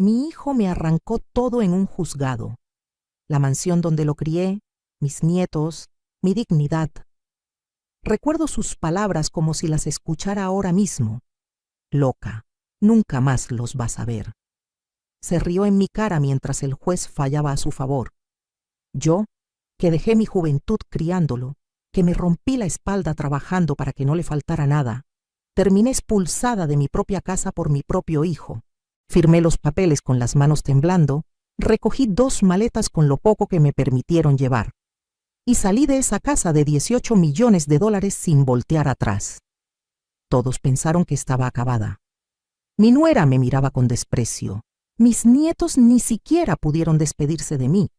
Mi hijo me arrancó todo en un juzgado. La mansión donde lo crié, mis nietos, mi dignidad. Recuerdo sus palabras como si las escuchara ahora mismo. Loca, nunca más los vas a ver. Se rió en mi cara mientras el juez fallaba a su favor. Yo, que dejé mi juventud criándolo, que me rompí la espalda trabajando para que no le faltara nada, terminé expulsada de mi propia casa por mi propio hijo. Firmé los papeles con las manos temblando, recogí 2 maletas con lo poco que me permitieron llevar, y salí de esa casa de $18 millones sin voltear atrás. Todos pensaron que estaba acabada. Mi nuera me miraba con desprecio. Mis nietos ni siquiera pudieron despedirse de mí.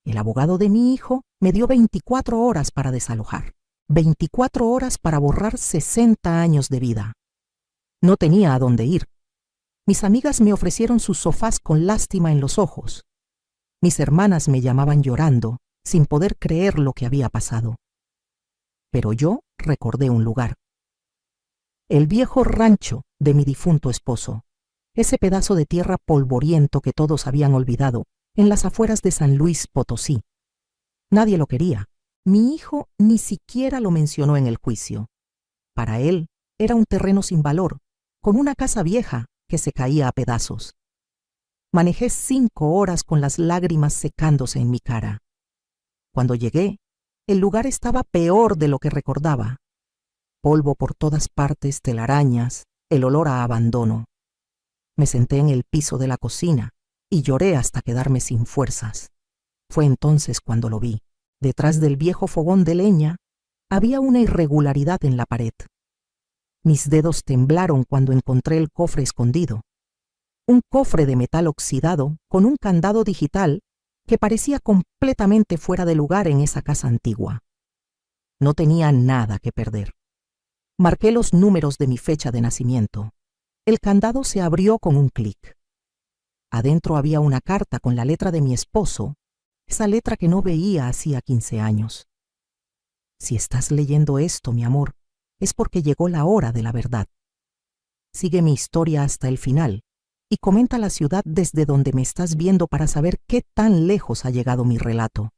El abogado de mi hijo me dio 24 horas para desalojar, 24 horas para borrar 60 años de vida. No tenía a dónde ir. Mis amigas me ofrecieron sus sofás con lástima en los ojos. Mis hermanas me llamaban llorando, sin poder creer lo que había pasado. Pero yo recordé un lugar. El viejo rancho de mi difunto esposo, ese pedazo de tierra polvoriento que todos habían olvidado, en las afueras de San Luis Potosí. Nadie lo quería. Mi hijo ni siquiera lo mencionó en el juicio. Para él era un terreno sin valor, con una casa vieja que se caía a pedazos. Manejé 5 horas con las lágrimas secándose en mi cara. Cuando llegué, el lugar estaba peor de lo que recordaba. Polvo por todas partes, telarañas, el olor a abandono. Me senté en el piso de la cocina y lloré hasta quedarme sin fuerzas. Fue entonces cuando lo vi. Detrás del viejo fogón de leña había una irregularidad en la pared. Mis dedos temblaron cuando encontré el cofre escondido. Un cofre de metal oxidado con un candado digital que parecía completamente fuera de lugar en esa casa antigua. No tenía nada que perder. Marqué los números de mi fecha de nacimiento. El candado se abrió con un clic. Adentro había una carta con la letra de mi esposo, esa letra que no veía hacía 15 años. Si estás leyendo esto, mi amor, es porque llegó la hora de la verdad. Sigue mi historia hasta el final y comenta la ciudad desde donde me estás viendo para saber qué tan lejos ha llegado mi relato.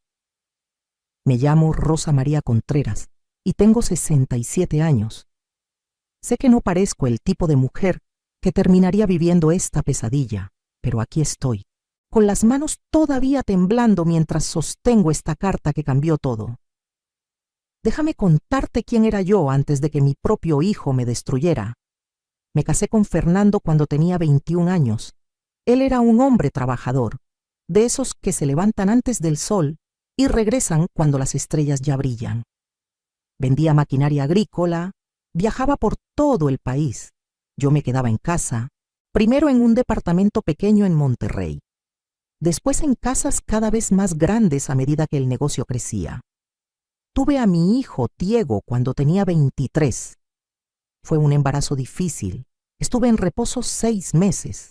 Me llamo Rosa María Contreras y tengo 67 años. Sé que no parezco el tipo de mujer que terminaría viviendo esta pesadilla, pero aquí estoy, con las manos todavía temblando mientras sostengo esta carta que cambió todo. Déjame contarte quién era yo antes de que mi propio hijo me destruyera. Me casé con Fernando cuando tenía 21 años. Él era un hombre trabajador, de esos que se levantan antes del sol y regresan cuando las estrellas ya brillan. Vendía maquinaria agrícola, viajaba por todo el país. Yo me quedaba en casa, primero en un departamento pequeño en Monterrey, después en casas cada vez más grandes a medida que el negocio crecía. Tuve a mi hijo Diego cuando tenía 23. Fue un embarazo difícil. Estuve en reposo 6 meses.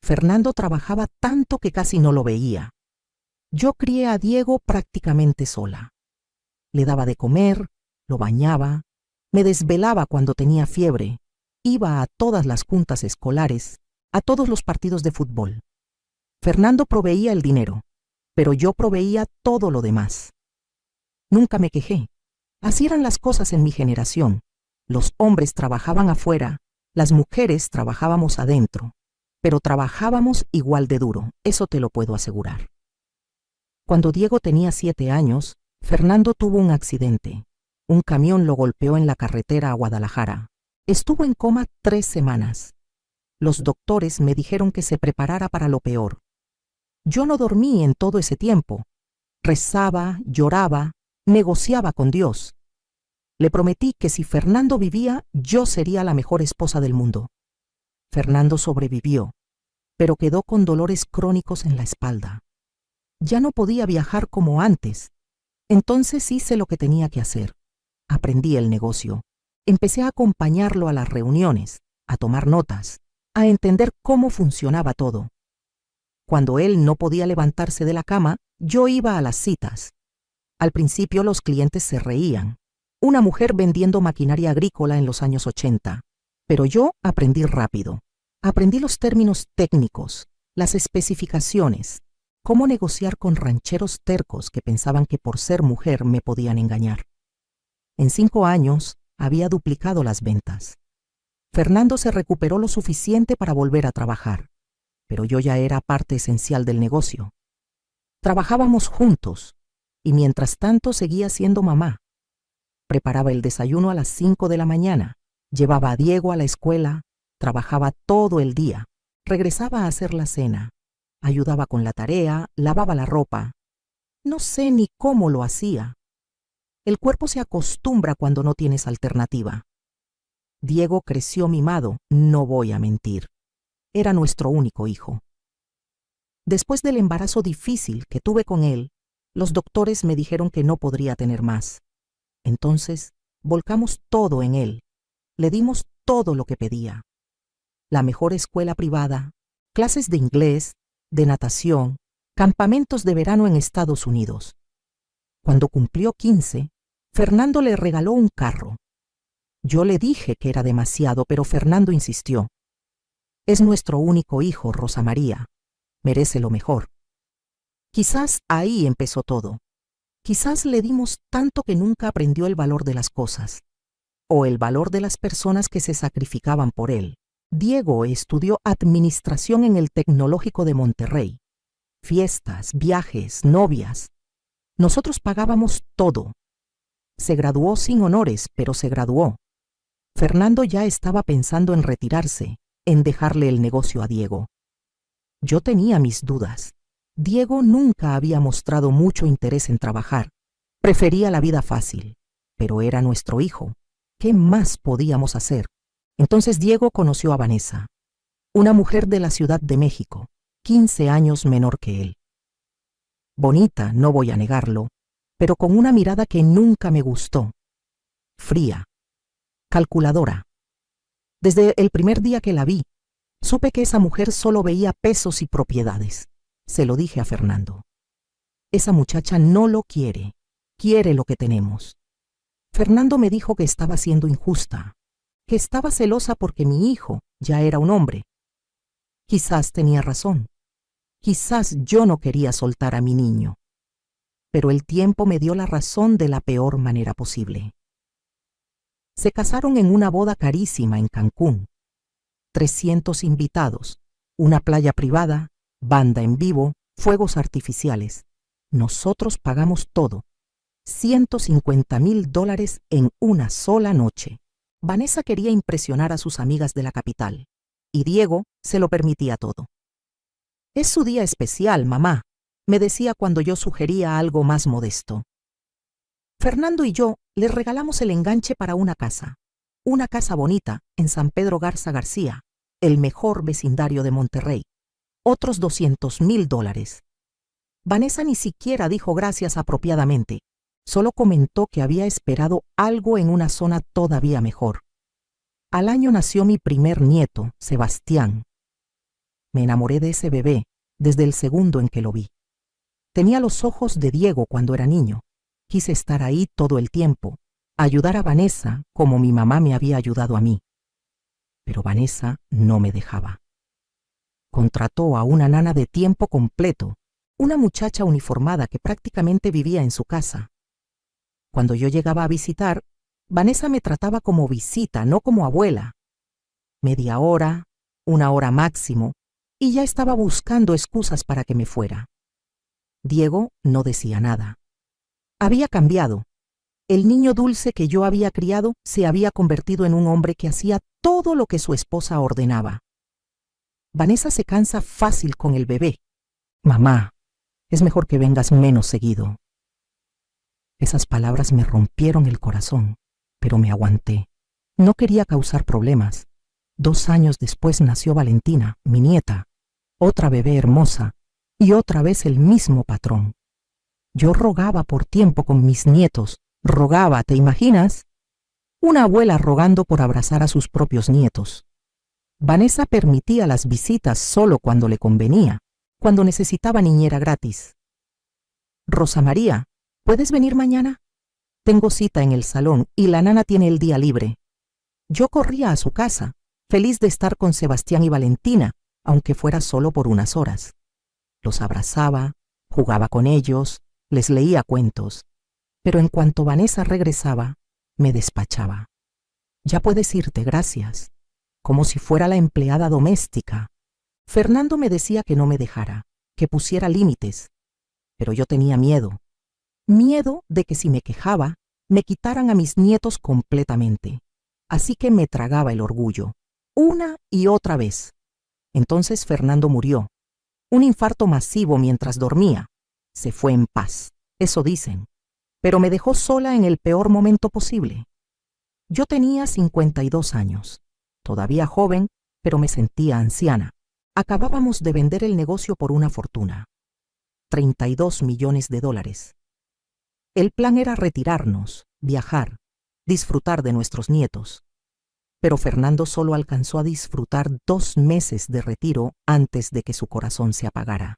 Fernando trabajaba tanto que casi no lo veía. Yo crié a Diego prácticamente sola. Le daba de comer, lo bañaba, me desvelaba cuando tenía fiebre, iba a todas las juntas escolares, a todos los partidos de fútbol. Fernando proveía el dinero, pero yo proveía todo lo demás. Nunca me quejé. Así eran las cosas en mi generación. Los hombres trabajaban afuera, las mujeres trabajábamos adentro, pero trabajábamos igual de duro, eso te lo puedo asegurar. Cuando Diego tenía 7 años, Fernando tuvo un accidente. Un camión lo golpeó en la carretera a Guadalajara. Estuvo en coma 3 semanas. Los doctores me dijeron que se preparara para lo peor. Yo no dormí en todo ese tiempo. Rezaba, lloraba, negociaba con Dios. Le prometí que si Fernando vivía, yo sería la mejor esposa del mundo. Fernando sobrevivió, pero quedó con dolores crónicos en la espalda. Ya no podía viajar como antes. Entonces hice lo que tenía que hacer. Aprendí el negocio. Empecé a acompañarlo a las reuniones, a tomar notas, a entender cómo funcionaba todo. Cuando él no podía levantarse de la cama, yo iba a las citas. Al principio los clientes se reían. Una mujer vendiendo maquinaria agrícola en los años 80. Pero yo aprendí rápido. Aprendí los términos técnicos, las especificaciones, cómo negociar con rancheros tercos que pensaban que por ser mujer me podían engañar. En 5 años había duplicado las ventas. Fernando se recuperó lo suficiente para volver a trabajar, pero yo ya era parte esencial del negocio. Trabajábamos juntos y mientras tanto seguía siendo mamá. Preparaba el desayuno a las 5 de la mañana, llevaba a Diego a la escuela, trabajaba todo el día, regresaba a hacer la cena, ayudaba con la tarea, lavaba la ropa. No sé ni cómo lo hacía. El cuerpo se acostumbra cuando no tienes alternativa. Diego creció mimado, no voy a mentir. Era nuestro único hijo. Después del embarazo difícil que tuve con él, los doctores me dijeron que no podría tener más. Entonces, volcamos todo en él. Le dimos todo lo que pedía. La mejor escuela privada, clases de inglés, de natación, campamentos de verano en Estados Unidos. Cuando cumplió 15, Fernando le regaló un carro. Yo le dije que era demasiado, pero Fernando insistió. Es nuestro único hijo, Rosa María. Merece lo mejor. Quizás ahí empezó todo. Quizás le dimos tanto que nunca aprendió el valor de las cosas, o el valor de las personas que se sacrificaban por él. Diego estudió administración en el Tecnológico de Monterrey. Fiestas, viajes, novias. Nosotros pagábamos todo. Se graduó sin honores, pero se graduó. Fernando ya estaba pensando en retirarse, en dejarle el negocio a Diego. Yo tenía mis dudas. Diego nunca había mostrado mucho interés en trabajar. Prefería la vida fácil, pero era nuestro hijo. ¿Qué más podíamos hacer? Entonces Diego conoció a Vanessa, una mujer de la Ciudad de México, 15 años menor que él. Bonita, no voy a negarlo, pero con una mirada que nunca me gustó. Fría, calculadora. Desde el primer día que la vi, supe que esa mujer solo veía pesos y propiedades. Se lo dije a Fernando. Esa muchacha no lo quiere, quiere lo que tenemos. Fernando me dijo que estaba siendo injusta, que estaba celosa porque mi hijo ya era un hombre. Quizás tenía razón. Quizás yo no quería soltar a mi niño. Pero el tiempo me dio la razón de la peor manera posible. Se casaron en una boda carísima en Cancún. 300 invitados, una playa privada, banda en vivo, fuegos artificiales. Nosotros pagamos todo. $150,000 en una sola noche. Vanessa quería impresionar a sus amigas de la capital, y Diego se lo permitía todo. Es su día especial, mamá, me decía cuando yo sugería algo más modesto. Fernando y yo les regalamos el enganche para una casa bonita en San Pedro Garza García, el mejor vecindario de Monterrey. Otros $200,000. Vanessa ni siquiera dijo gracias apropiadamente, solo comentó que había esperado algo en una zona todavía mejor. Al año nació mi primer nieto, Sebastián. Me enamoré de ese bebé desde el segundo en que lo vi. Tenía los ojos de Diego cuando era niño. Quise estar ahí todo el tiempo, ayudar a Vanessa como mi mamá me había ayudado a mí. Pero Vanessa no me dejaba. Contrató a una nana de tiempo completo, una muchacha uniformada que prácticamente vivía en su casa. Cuando yo llegaba a visitar, Vanessa me trataba como visita, no como abuela. Media hora, 1 hora máximo, y ya estaba buscando excusas para que me fuera. Diego no decía nada. Había cambiado. El niño dulce que yo había criado se había convertido en un hombre que hacía todo lo que su esposa ordenaba. Vanessa se cansa fácil con el bebé. Mamá, es mejor que vengas menos seguido. Esas palabras me rompieron el corazón, pero me aguanté. No quería causar problemas. 2 años después nació Valentina, mi nieta, otra bebé hermosa, y otra vez el mismo patrón. Yo rogaba por tiempo con mis nietos, rogaba, ¿te imaginas? Una abuela rogando por abrazar a sus propios nietos. Vanessa permitía las visitas solo cuando le convenía, cuando necesitaba niñera gratis. Rosa María, ¿puedes venir mañana? Tengo cita en el salón y la nana tiene el día libre. Yo corría a su casa, feliz de estar con Sebastián y Valentina, aunque fuera solo por unas horas. Los abrazaba, jugaba con ellos, les leía cuentos, pero en cuanto Vanessa regresaba, me despachaba. Ya puedes irte, gracias, como si fuera la empleada doméstica. Fernando me decía que no me dejara, que pusiera límites, pero yo tenía miedo. Miedo de que si me quejaba, me quitaran a mis nietos completamente. Así que me tragaba el orgullo, una y otra vez. Entonces Fernando murió. Un infarto masivo mientras dormía. Se fue en paz, eso dicen, pero me dejó sola en el peor momento posible. Yo tenía 52 años, todavía joven, pero me sentía anciana. Acabábamos de vender el negocio por una fortuna, $32 millones. El plan era retirarnos, viajar, disfrutar de nuestros nietos. Pero Fernando solo alcanzó a disfrutar 2 meses de retiro antes de que su corazón se apagara.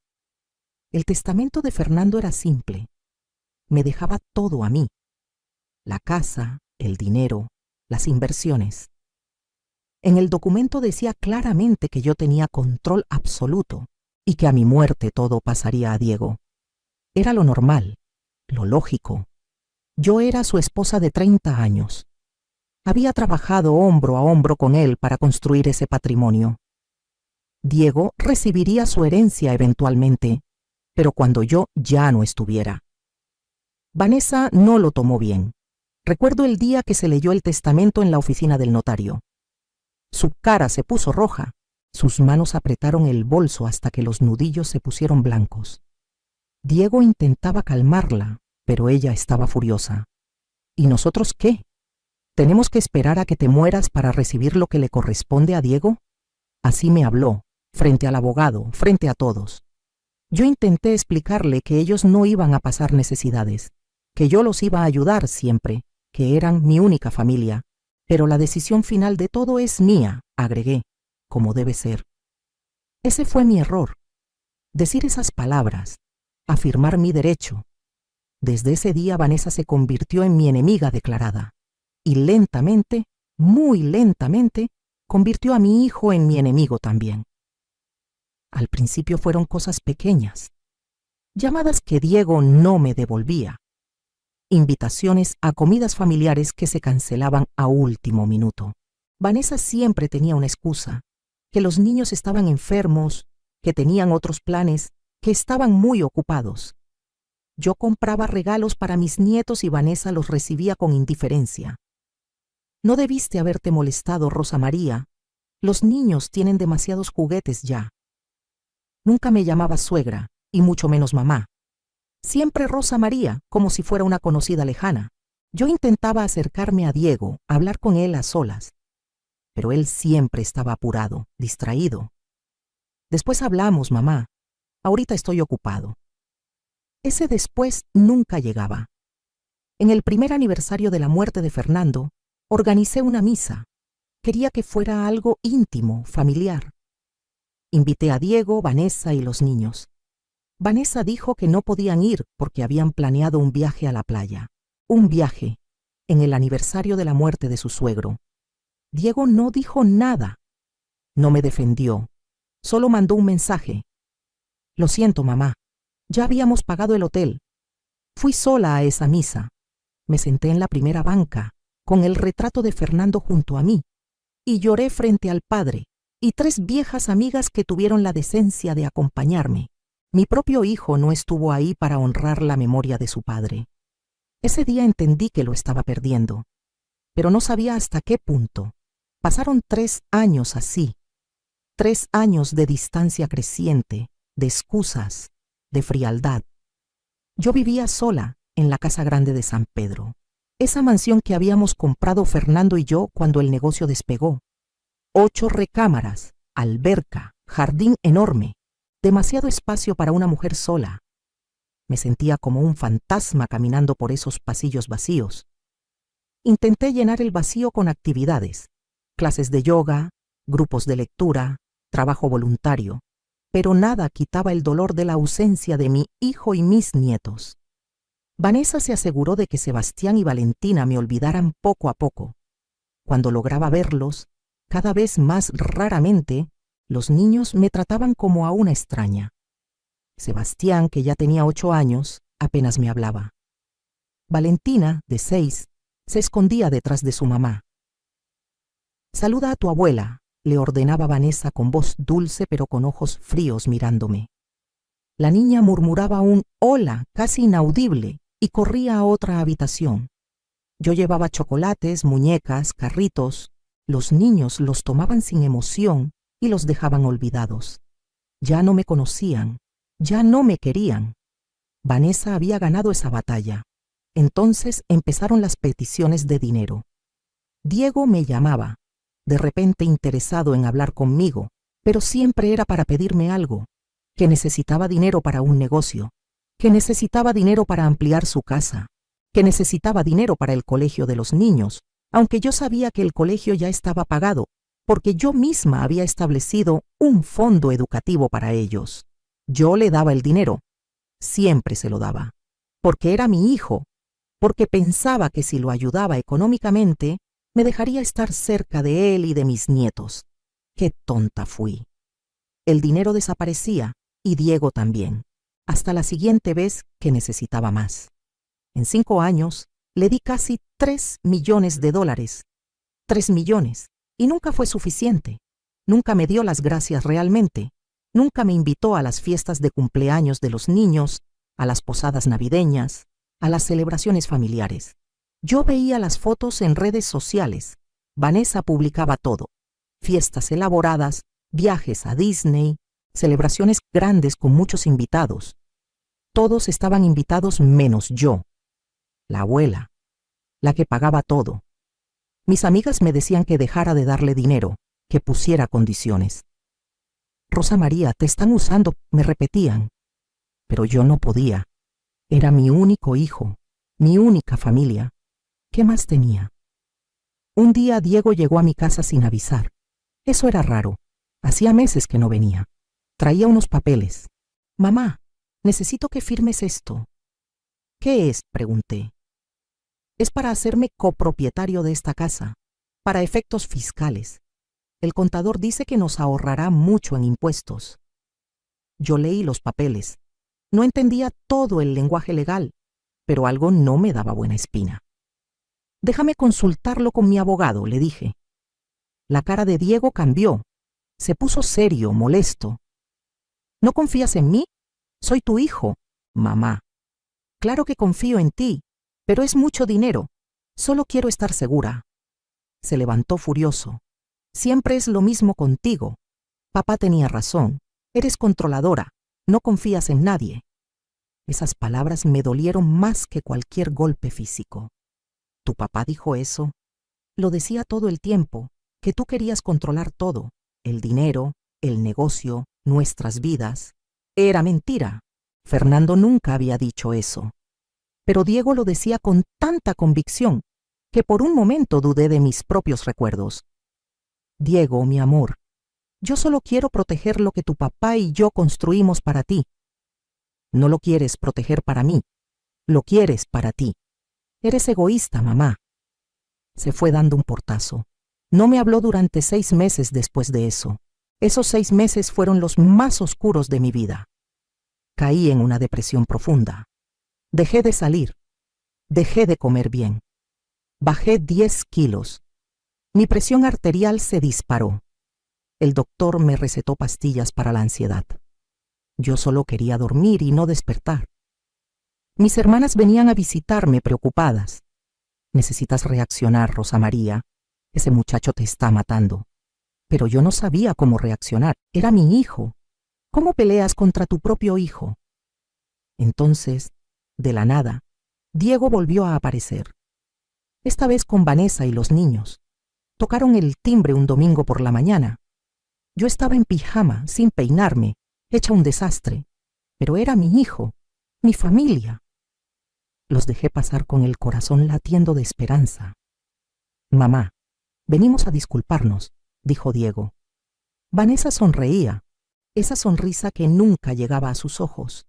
El testamento de Fernando era simple. Me dejaba todo a mí: la casa, el dinero, las inversiones. En el documento decía claramente que yo tenía control absoluto y que a mi muerte todo pasaría a Diego. Era lo normal, lo lógico. Yo era su esposa de 30 años. Había trabajado hombro a hombro con él para construir ese patrimonio. Diego recibiría su herencia eventualmente, pero cuando yo ya no estuviera. Vanessa no lo tomó bien. Recuerdo el día que se leyó el testamento en la oficina del notario. Su cara se puso roja, sus manos apretaron el bolso hasta que los nudillos se pusieron blancos. Diego intentaba calmarla, pero ella estaba furiosa. ¿Y nosotros qué? ¿Tenemos que esperar a que te mueras para recibir lo que le corresponde a Diego? Así me habló, frente al abogado, frente a todos. Yo intenté explicarle que ellos no iban a pasar necesidades, que yo los iba a ayudar siempre, que eran mi única familia, pero la decisión final de todo es mía, agregué, como debe ser. Ese fue mi error. Decir esas palabras, afirmar mi derecho. Desde ese día Vanessa se convirtió en mi enemiga declarada. Y lentamente, muy lentamente, convirtió a mi hijo en mi enemigo también. Al principio fueron cosas pequeñas, llamadas que Diego no me devolvía, invitaciones a comidas familiares que se cancelaban a último minuto. Vanessa siempre tenía una excusa, que los niños estaban enfermos, que tenían otros planes, que estaban muy ocupados. Yo compraba regalos para mis nietos y Vanessa los recibía con indiferencia. No debiste haberte molestado, Rosa María. Los niños tienen demasiados juguetes ya. Nunca me llamaba suegra, y mucho menos mamá. Siempre Rosa María, como si fuera una conocida lejana. Yo intentaba acercarme a Diego, hablar con él a solas. Pero él siempre estaba apurado, distraído. Después hablamos, mamá. Ahorita estoy ocupado. Ese después nunca llegaba. En el primer aniversario de la muerte de Fernando, organicé una misa. Quería que fuera algo íntimo, familiar. Invité a Diego, Vanessa y los niños. Vanessa dijo que no podían ir porque habían planeado un viaje a la playa. Un viaje, en el aniversario de la muerte de su suegro. Diego no dijo nada. No me defendió. Solo mandó un mensaje. Lo siento, mamá. Ya habíamos pagado el hotel. Fui sola a esa misa. Me senté en la primera banca, con el retrato de Fernando junto a mí, y lloré frente al padre y 3 viejas amigas que tuvieron la decencia de acompañarme. Mi propio hijo no estuvo ahí para honrar la memoria de su padre. Ese día entendí que lo estaba perdiendo, pero no sabía hasta qué punto. Pasaron 3 años así, 3 años de distancia creciente, de excusas, de frialdad. Yo vivía sola en la casa grande de San Pedro, esa mansión que habíamos comprado Fernando y yo cuando el negocio despegó. 8 recámaras, alberca, jardín enorme, demasiado espacio para una mujer sola. Me sentía como un fantasma caminando por esos pasillos vacíos. Intenté llenar el vacío con actividades, clases de yoga, grupos de lectura, trabajo voluntario, pero nada quitaba el dolor de la ausencia de mi hijo y mis nietos. Vanessa se aseguró de que Sebastián y Valentina me olvidaran poco a poco. Cuando lograba verlos, Cada vez más raramente, los niños me trataban como a una extraña. Sebastián, que ya tenía 8 años, apenas me hablaba. Valentina, de 6, se escondía detrás de su mamá. «Saluda a tu abuela», le ordenaba Vanessa con voz dulce pero con ojos fríos mirándome. La niña murmuraba un «hola» casi inaudible y corría a otra habitación. Yo llevaba chocolates, muñecas, carritos. Los niños los tomaban sin emoción y los dejaban olvidados. Ya no me conocían, ya no me querían. Vanessa había ganado esa batalla. Entonces empezaron las peticiones de dinero. Diego me llamaba, de repente interesado en hablar conmigo, pero siempre era para pedirme algo, que necesitaba dinero para un negocio, que necesitaba dinero para ampliar su casa, que necesitaba dinero para el colegio de los niños, aunque yo sabía que el colegio ya estaba pagado, porque yo misma había establecido un fondo educativo para ellos. Yo le daba el dinero, siempre se lo daba, porque era mi hijo, porque pensaba que si lo ayudaba económicamente, me dejaría estar cerca de él y de mis nietos. ¡Qué tonta fui! El dinero desaparecía, y Diego también, hasta la siguiente vez que necesitaba más. En 5 años, le di casi $3 millones. 3 millones, y nunca fue suficiente. Nunca me dio las gracias realmente. Nunca me invitó a las fiestas de cumpleaños de los niños, a las posadas navideñas, a las celebraciones familiares. Yo veía las fotos en redes sociales. Vanessa publicaba todo. Fiestas elaboradas, viajes a Disney, celebraciones grandes con muchos invitados. Todos estaban invitados menos yo, la abuela, la que pagaba todo. Mis amigas me decían que dejara de darle dinero, que pusiera condiciones. «Rosa María, te están usando», me repetían. Pero yo no podía. Era mi único hijo, mi única familia. ¿Qué más tenía? Un día Diego llegó a mi casa sin avisar. Eso era raro. Hacía meses que no venía. Traía unos papeles. «Mamá, necesito que firmes esto». «¿Qué es?», pregunté. «Es para hacerme copropietario de esta casa, para efectos fiscales. El contador dice que nos ahorrará mucho en impuestos». Yo leí los papeles. No entendía todo el lenguaje legal, pero algo no me daba buena espina. «Déjame consultarlo con mi abogado», le dije. La cara de Diego cambió. Se puso serio, molesto. «¿No confías en mí? Soy tu hijo». «Mamá, claro que confío en ti, pero es mucho dinero. Solo quiero estar segura». Se levantó furioso. «Siempre es lo mismo contigo. Papá tenía razón. Eres controladora. No confías en nadie». Esas palabras me dolieron más que cualquier golpe físico. «¿Tu papá dijo eso?» «Lo decía todo el tiempo, que tú querías controlar todo, el dinero, el negocio, nuestras vidas». Era mentira. Fernando nunca había dicho eso. Pero Diego lo decía con tanta convicción que por un momento dudé de mis propios recuerdos. «Diego, mi amor, yo solo quiero proteger lo que tu papá y yo construimos para ti. No lo quieres proteger para mí, lo quieres para ti. Eres egoísta, mamá». Se fue dando un portazo. No me habló durante 6 meses después de eso. Esos 6 meses fueron los más oscuros de mi vida. Caí en una depresión profunda. Dejé de salir. Dejé de comer bien. Bajé 10 kilos. Mi presión arterial se disparó. El doctor me recetó pastillas para la ansiedad. Yo solo quería dormir y no despertar. Mis hermanas venían a visitarme preocupadas. «Necesitas reaccionar, Rosa María. Ese muchacho te está matando». Pero yo no sabía cómo reaccionar. Era mi hijo. ¿Cómo peleas contra tu propio hijo? Entonces, de la nada, Diego volvió a aparecer. Esta vez con Vanessa y los niños. Tocaron el timbre un domingo por la mañana. Yo estaba en pijama, sin peinarme, hecha un desastre. Pero era mi hijo, mi familia. Los dejé pasar con el corazón latiendo de esperanza. «Mamá, venimos a disculparnos», dijo Diego. Vanessa sonreía, esa sonrisa que nunca llegaba a sus ojos.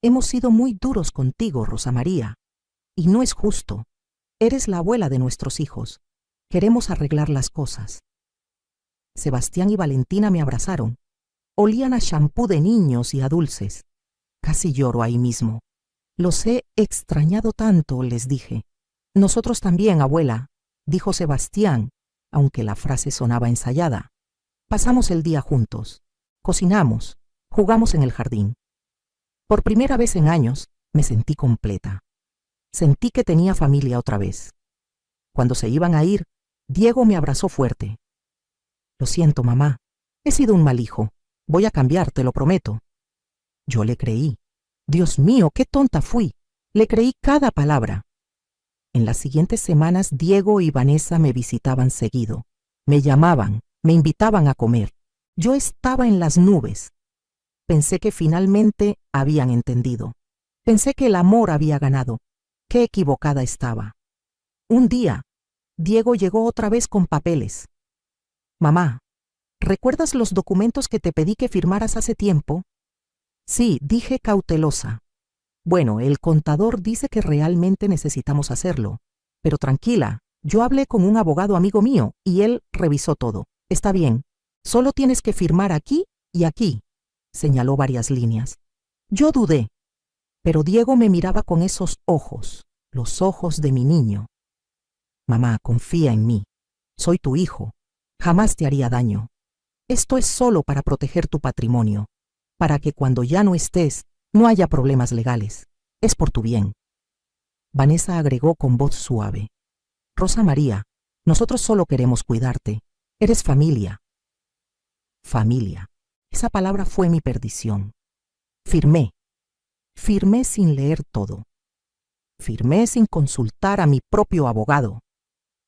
«Hemos sido muy duros contigo, Rosa María, y no es justo. Eres la abuela de nuestros hijos. Queremos arreglar las cosas. Sebastián y Valentina me abrazaron. Olían a champú de niños y a dulces. Casi lloro ahí mismo. Los he extrañado tanto, les dije. Nosotros también, abuela, dijo Sebastián, aunque la frase sonaba ensayada. Pasamos el día juntos. Cocinamos, jugamos en el jardín. Por primera vez en años me sentí completa. Sentí que tenía familia otra vez. Cuando se iban a ir, Diego me abrazó fuerte. Lo siento, mamá. He sido un mal hijo. Voy a cambiar, te lo prometo. Yo le creí. Dios mío, qué tonta fui. Le creí cada palabra. En las siguientes semanas, Diego y Vanessa me visitaban seguido. Me llamaban, me invitaban a comer. Yo estaba en las nubes. Pensé que finalmente habían entendido. Pensé que el amor había ganado. Qué equivocada estaba. Un día, Diego llegó otra vez con papeles. Mamá, ¿recuerdas los documentos que te pedí que firmaras hace tiempo? Sí, dije cautelosa. Bueno, el contador dice que realmente necesitamos hacerlo. Pero tranquila, yo hablé con un abogado amigo mío y él revisó todo. Está bien, solo tienes que firmar aquí y aquí, señaló varias líneas. Yo dudé, pero Diego me miraba con esos ojos, los ojos de mi niño. Mamá, confía en mí. Soy tu hijo. Jamás te haría daño. Esto es solo para proteger tu patrimonio, para que cuando ya no estés, no haya problemas legales. Es por tu bien. Vanessa agregó con voz suave. Rosa María, nosotros solo queremos cuidarte. Eres familia. Familia. Esa palabra fue mi perdición. Firmé. Firmé sin leer todo. Firmé sin consultar a mi propio abogado.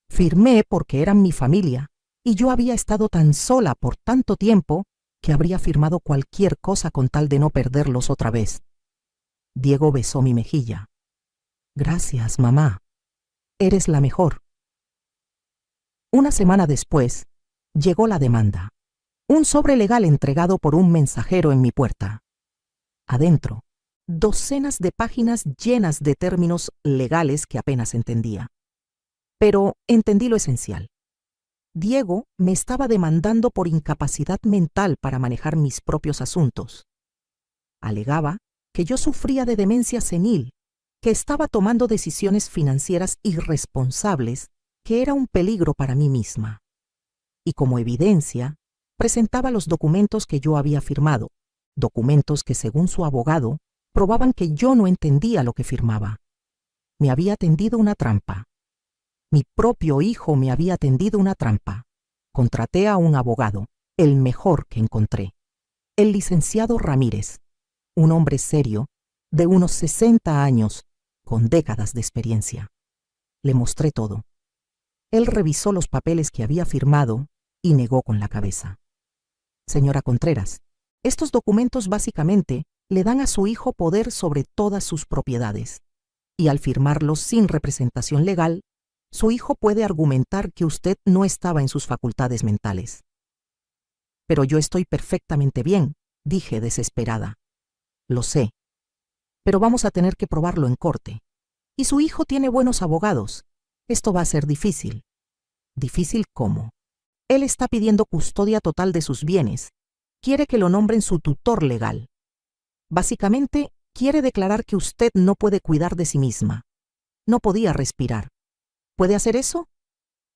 Firmé porque eran mi familia y yo había estado tan sola por tanto tiempo que habría firmado cualquier cosa con tal de no perderlos otra vez. Diego besó mi mejilla. Gracias, mamá. Eres la mejor. Una semana después, llegó la demanda. Un sobre legal entregado por un mensajero en mi puerta. Adentro, docenas de páginas llenas de términos legales que apenas entendía. Pero entendí lo esencial. Diego me estaba demandando por incapacidad mental para manejar mis propios asuntos. Alegaba que yo sufría de demencia senil, que estaba tomando decisiones financieras irresponsables, que era un peligro para mí misma. Y como evidencia, presentaba los documentos que yo había firmado, documentos que, según su abogado, probaban que yo no entendía lo que firmaba. Me había tendido una trampa. Mi propio hijo me había tendido una trampa. Contraté a un abogado, el mejor que encontré, el licenciado Ramírez, un hombre serio, de unos 60 años, con décadas de experiencia. Le mostré todo. Él revisó los papeles que había firmado y negó con la cabeza. Señora Contreras, estos documentos básicamente le dan a su hijo poder sobre todas sus propiedades, y al firmarlos sin representación legal, su hijo puede argumentar que usted no estaba en sus facultades mentales. Pero yo estoy perfectamente bien, dije desesperada. Lo sé, pero vamos a tener que probarlo en corte. Y su hijo tiene buenos abogados. Esto va a ser difícil. ¿Difícil cómo? Él está pidiendo custodia total de sus bienes. Quiere que lo nombren su tutor legal. Básicamente, quiere declarar que usted no puede cuidar de sí misma. No podía respirar. ¿Puede hacer eso?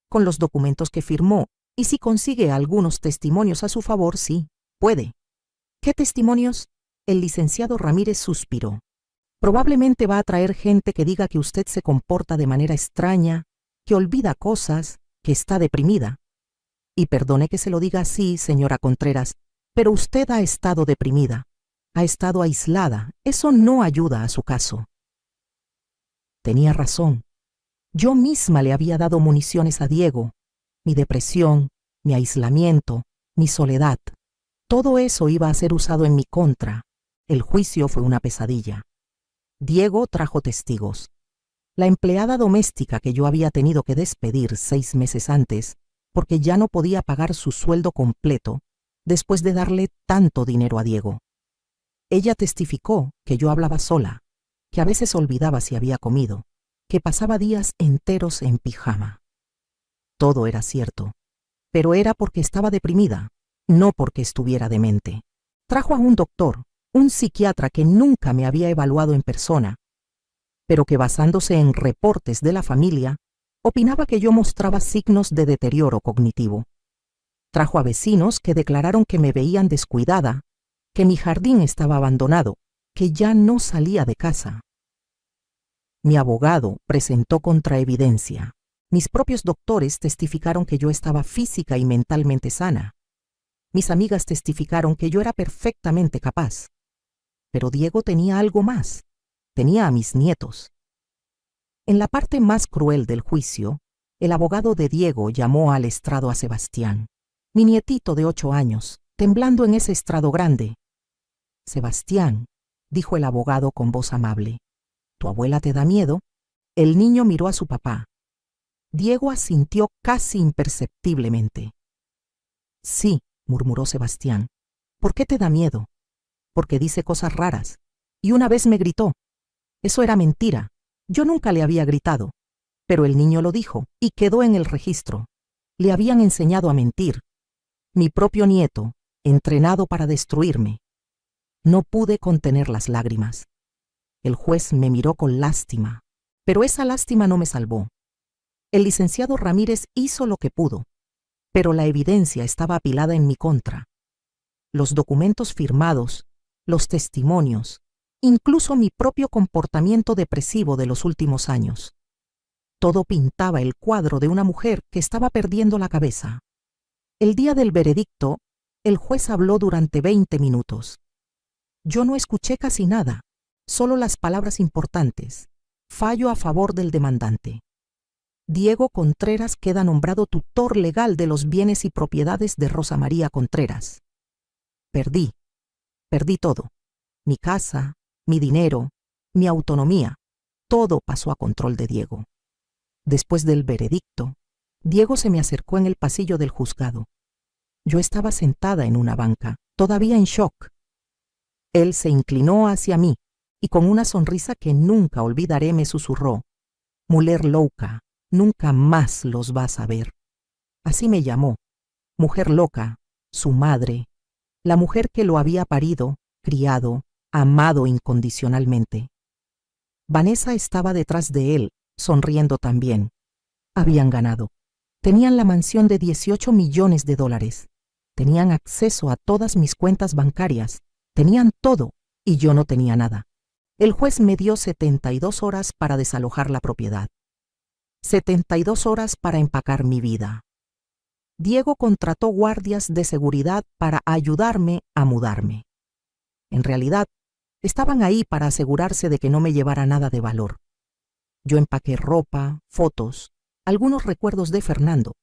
Con los documentos que firmó, y si consigue algunos testimonios a su favor, sí, puede. ¿Qué testimonios? El licenciado Ramírez suspiró. Probablemente va a traer gente que diga que usted se comporta de manera extraña, que olvida cosas, que está deprimida. Y perdone que se lo diga así, señora Contreras, pero usted ha estado deprimida, ha estado aislada. Eso no ayuda a su caso. Tenía razón. Yo misma le había dado municiones a Diego. Mi depresión, mi aislamiento, mi soledad. Todo eso iba a ser usado en mi contra. El juicio fue una pesadilla. Diego trajo testigos. La empleada doméstica que yo había tenido que despedir 6 meses antes, porque ya no podía pagar su sueldo completo, después de darle tanto dinero a Diego. Ella testificó que yo hablaba sola, que a veces olvidaba si había comido, que pasaba días enteros en pijama. Todo era cierto, pero era porque estaba deprimida, no porque estuviera demente. Trajo a un doctor, un psiquiatra que nunca me había evaluado en persona, pero que basándose en reportes de la familia, opinaba que yo mostraba signos de deterioro cognitivo. Trajo a vecinos que declararon que me veían descuidada, que mi jardín estaba abandonado, que ya no salía de casa. Mi abogado presentó contraevidencia. Mis propios doctores testificaron que yo estaba física y mentalmente sana. Mis amigas testificaron que yo era perfectamente capaz. Pero Diego tenía algo más. Tenía a mis nietos. En la parte más cruel del juicio, el abogado de Diego llamó al estrado a Sebastián, mi nietito de 8 años, temblando en ese estrado grande. Sebastián, dijo el abogado con voz amable, ¿tu abuela te da miedo? El niño miró a su papá. Diego asintió casi imperceptiblemente. Sí, murmuró Sebastián. ¿Por qué te da miedo? Porque dice cosas raras. Y una vez me gritó. Eso era mentira. Yo nunca le había gritado. Pero el niño lo dijo y quedó en el registro. Le habían enseñado a mentir. Mi propio nieto, entrenado para destruirme. No pude contener las lágrimas. El juez me miró con lástima, pero esa lástima no me salvó. El licenciado Ramírez hizo lo que pudo, pero la evidencia estaba apilada en mi contra. Los documentos firmados, los testimonios, incluso mi propio comportamiento depresivo de los últimos años. Todo pintaba el cuadro de una mujer que estaba perdiendo la cabeza. El día del veredicto, el juez habló durante 20 minutos. Yo no escuché casi nada, solo las palabras importantes. Fallo a favor del demandante. Diego Contreras queda nombrado tutor legal de los bienes y propiedades de Rosa María Contreras. Perdí todo. Mi casa, mi dinero, mi autonomía, todo pasó a control de Diego. Después del veredicto, Diego se me acercó en el pasillo del juzgado. Yo estaba sentada en una banca, todavía en shock. Él se inclinó hacia mí y con una sonrisa que nunca olvidaré me susurró: «Mujer loca, nunca más los vas a ver». Así me llamó, mujer loca, su madre, la mujer que lo había parido, criado, amado incondicionalmente. Vanessa estaba detrás de él, sonriendo también. Habían ganado. Tenían la mansión de $18 millones. Tenían acceso a todas mis cuentas bancarias. Tenían todo y yo no tenía nada. El juez me dio 72 horas para desalojar la propiedad. 72 horas para empacar mi vida. Diego contrató guardias de seguridad para ayudarme a mudarme. En realidad, estaban ahí para asegurarse de que no me llevara nada de valor. Yo empaqué ropa, fotos, algunos recuerdos de Fernando.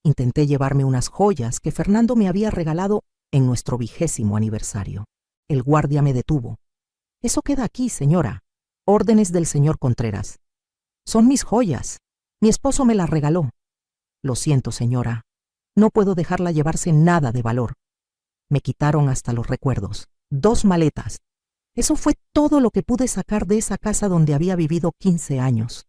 Intenté llevarme unas joyas que Fernando me había regalado en nuestro 20º aniversario. El guardia me detuvo. «Eso queda aquí, señora. Órdenes del señor Contreras. Son mis joyas. Mi esposo me las regaló». «Lo siento, señora. No puedo dejarla llevarse nada de valor». Me quitaron hasta los recuerdos. 2 maletas. Eso fue todo lo que pude sacar de esa casa donde había vivido 15 años.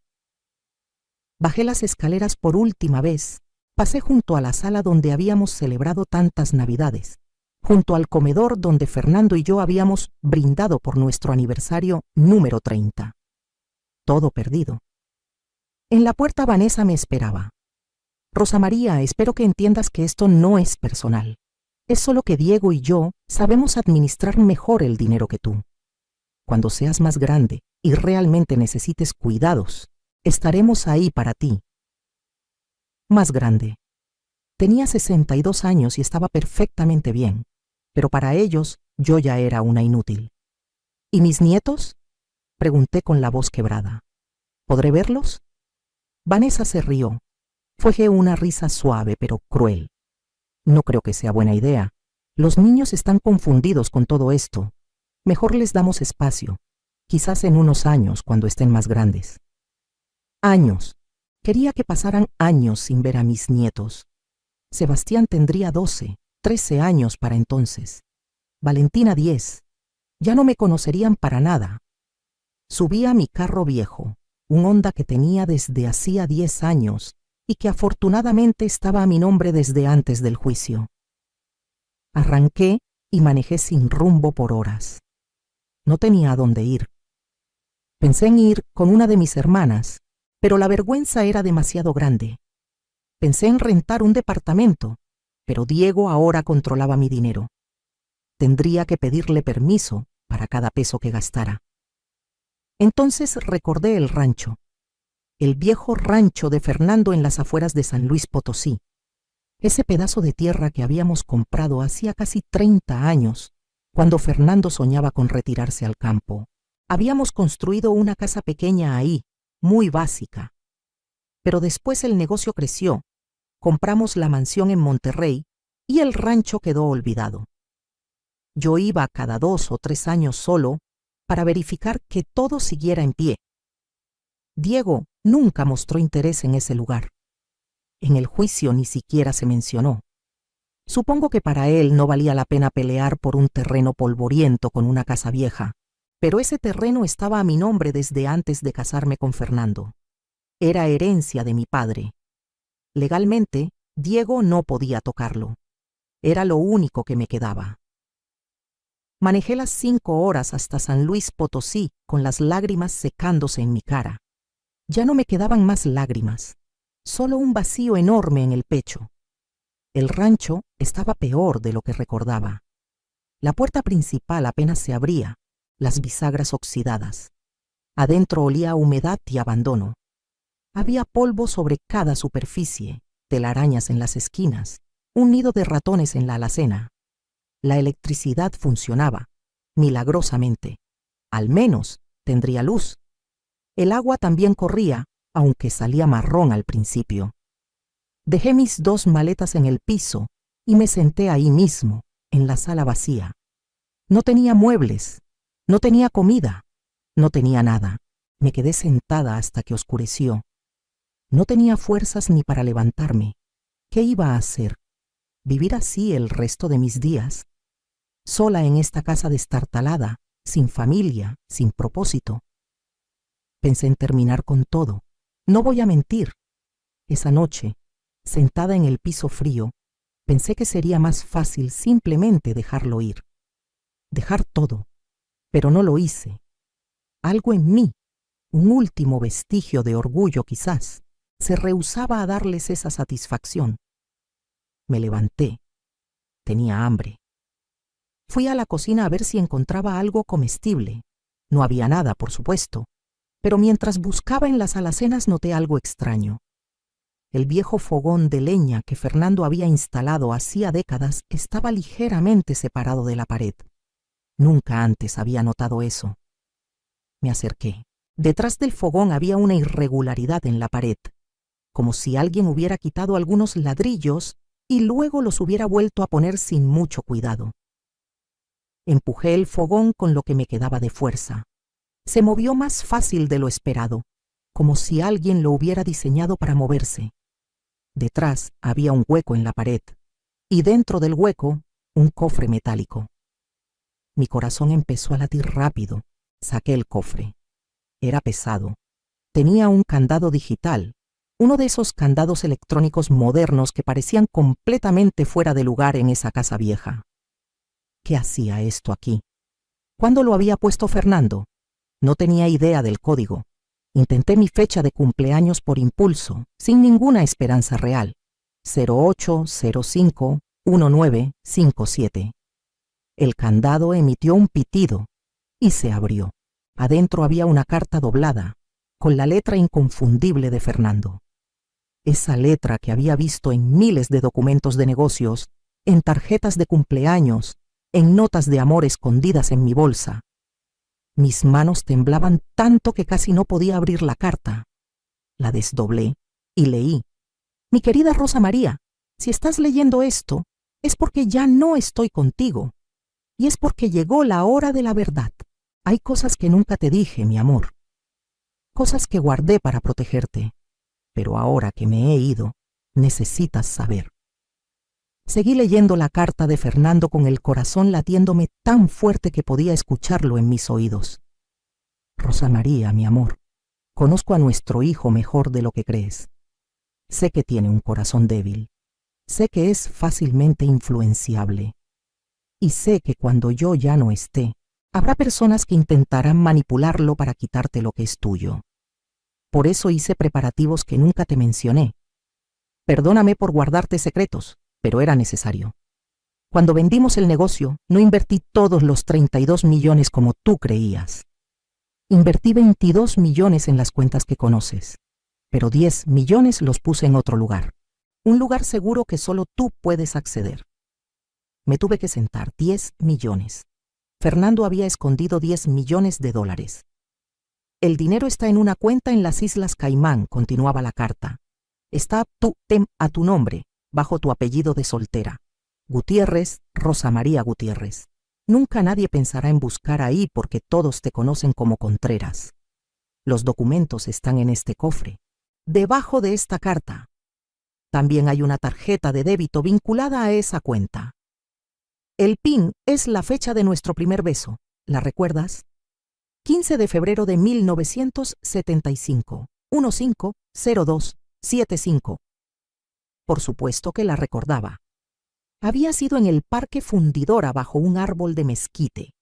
Bajé las escaleras por última vez. Pasé junto a la sala donde habíamos celebrado tantas Navidades, junto al comedor donde Fernando y yo habíamos brindado por nuestro aniversario número 30. Todo perdido. En la puerta Vanessa me esperaba. «Rosa María, espero que entiendas que esto no es personal. Es solo que Diego y yo sabemos administrar mejor el dinero que tú. Cuando seas más grande y realmente necesites cuidados, estaremos ahí para ti». Más grande. Tenía 62 años y estaba perfectamente bien, pero para ellos yo ya era una inútil. «¿Y mis nietos?», pregunté con la voz quebrada. «¿Podré verlos?». Vanessa se rió. Fue una risa suave pero cruel. «No creo que sea buena idea. Los niños están confundidos con todo esto. Mejor les damos espacio. Quizás en unos años, cuando estén más grandes». Años. Quería que pasaran años sin ver a mis nietos. Sebastián tendría 12, 13 años para entonces. Valentina 10. Ya no me conocerían para nada. Subí a mi carro viejo, un Honda que tenía desde hacía 10 años, y que afortunadamente estaba a mi nombre desde antes del juicio. Arranqué y manejé sin rumbo por horas. No tenía a dónde ir. Pensé en ir con una de mis hermanas, pero la vergüenza era demasiado grande. Pensé en rentar un departamento, pero Diego ahora controlaba mi dinero. Tendría que pedirle permiso para cada peso que gastara. Entonces recordé el rancho, el viejo rancho de Fernando en las afueras de San Luis Potosí, ese pedazo de tierra que habíamos comprado hacía casi 30 años, cuando Fernando soñaba con retirarse al campo. Habíamos construido una casa pequeña ahí, muy básica. Pero después el negocio creció, compramos la mansión en Monterrey y el rancho quedó olvidado. Yo iba cada 2 o 3 años solo para verificar que todo siguiera en pie. Diego nunca mostró interés en ese lugar. En el juicio ni siquiera se mencionó. Supongo que para él no valía la pena pelear por un terreno polvoriento con una casa vieja, pero ese terreno estaba a mi nombre desde antes de casarme con Fernando. Era herencia de mi padre. Legalmente, Diego no podía tocarlo. Era lo único que me quedaba. Manejé las 5 horas hasta San Luis Potosí con las lágrimas secándose en mi cara. Ya no me quedaban más lágrimas, solo un vacío enorme en el pecho. El rancho estaba peor de lo que recordaba. La puerta principal apenas se abría, las bisagras oxidadas. Adentro olía a humedad y abandono. Había polvo sobre cada superficie, telarañas en las esquinas, un nido de ratones en la alacena. La electricidad funcionaba, milagrosamente. Al menos tendría luz. El agua también corría, aunque salía marrón al principio. Dejé mis 2 maletas en el piso y me senté ahí mismo, en la sala vacía. No tenía muebles, no tenía comida, no tenía nada. Me quedé sentada hasta que oscureció. No tenía fuerzas ni para levantarme. ¿Qué iba a hacer? ¿Vivir así el resto de mis días? Sola en esta casa destartalada, sin familia, sin propósito. Pensé en terminar con todo. No voy a mentir. Esa noche, sentada en el piso frío, pensé que sería más fácil simplemente dejarlo ir. Dejar todo. Pero no lo hice. Algo en mí, un último vestigio de orgullo quizás, se rehusaba a darles esa satisfacción. Me levanté. Tenía hambre. Fui a la cocina a ver si encontraba algo comestible. No había nada, por supuesto, pero mientras buscaba en las alacenas noté algo extraño. El viejo fogón de leña que Fernando había instalado hacía décadas estaba ligeramente separado de la pared. Nunca antes había notado eso. Me acerqué. Detrás del fogón había una irregularidad en la pared, como si alguien hubiera quitado algunos ladrillos y luego los hubiera vuelto a poner sin mucho cuidado. Empujé el fogón con lo que me quedaba de fuerza. Se movió más fácil de lo esperado, como si alguien lo hubiera diseñado para moverse. Detrás había un hueco en la pared, y dentro del hueco, un cofre metálico. Mi corazón empezó a latir rápido. Saqué el cofre. Era pesado. Tenía un candado digital, uno de esos candados electrónicos modernos que parecían completamente fuera de lugar en esa casa vieja. ¿Qué hacía esto aquí? ¿Cuándo lo había puesto Fernando? No tenía idea del código. Intenté mi fecha de cumpleaños por impulso, sin ninguna esperanza real. 08051957. El candado emitió un pitido y se abrió. Adentro había una carta doblada, con la letra inconfundible de Fernando. Esa letra que había visto en miles de documentos de negocios, en tarjetas de cumpleaños, en notas de amor escondidas en mi bolsa. Mis manos temblaban tanto que casi no podía abrir la carta. La desdoblé y leí. Mi querida Rosa María, si estás leyendo esto, es porque ya no estoy contigo. Y es porque llegó la hora de la verdad. Hay cosas que nunca te dije, mi amor. Cosas que guardé para protegerte. Pero ahora que me he ido, necesitas saber. Seguí leyendo la carta de Fernando con el corazón latiéndome tan fuerte que podía escucharlo en mis oídos. Rosa María, mi amor, conozco a nuestro hijo mejor de lo que crees. Sé que tiene un corazón débil. Sé que es fácilmente influenciable. Y sé que cuando yo ya no esté, habrá personas que intentarán manipularlo para quitarte lo que es tuyo. Por eso hice preparativos que nunca te mencioné. Perdóname por guardarte secretos, pero era necesario. Cuando vendimos el negocio, no invertí todos los 32 millones como tú creías. Invertí 22 millones en las cuentas que conoces, pero 10 millones los puse en otro lugar. Un lugar seguro que solo tú puedes acceder. Me tuve que sentar 10 millones. Fernando había escondido 10 millones de dólares. El dinero está en una cuenta en las Islas Caimán, continuaba la carta. Está a tu nombre, bajo tu apellido de soltera. Gutiérrez, Rosa María Gutiérrez. Nunca nadie pensará en buscar ahí porque todos te conocen como Contreras. Los documentos están en este cofre. Debajo de esta carta. También hay una tarjeta de débito vinculada a esa cuenta. El PIN es la fecha de nuestro primer beso. ¿La recuerdas? 15 de febrero de 1975. 150275. Por supuesto que la recordaba. Había sido en el Parque Fundidora bajo un árbol de mezquite.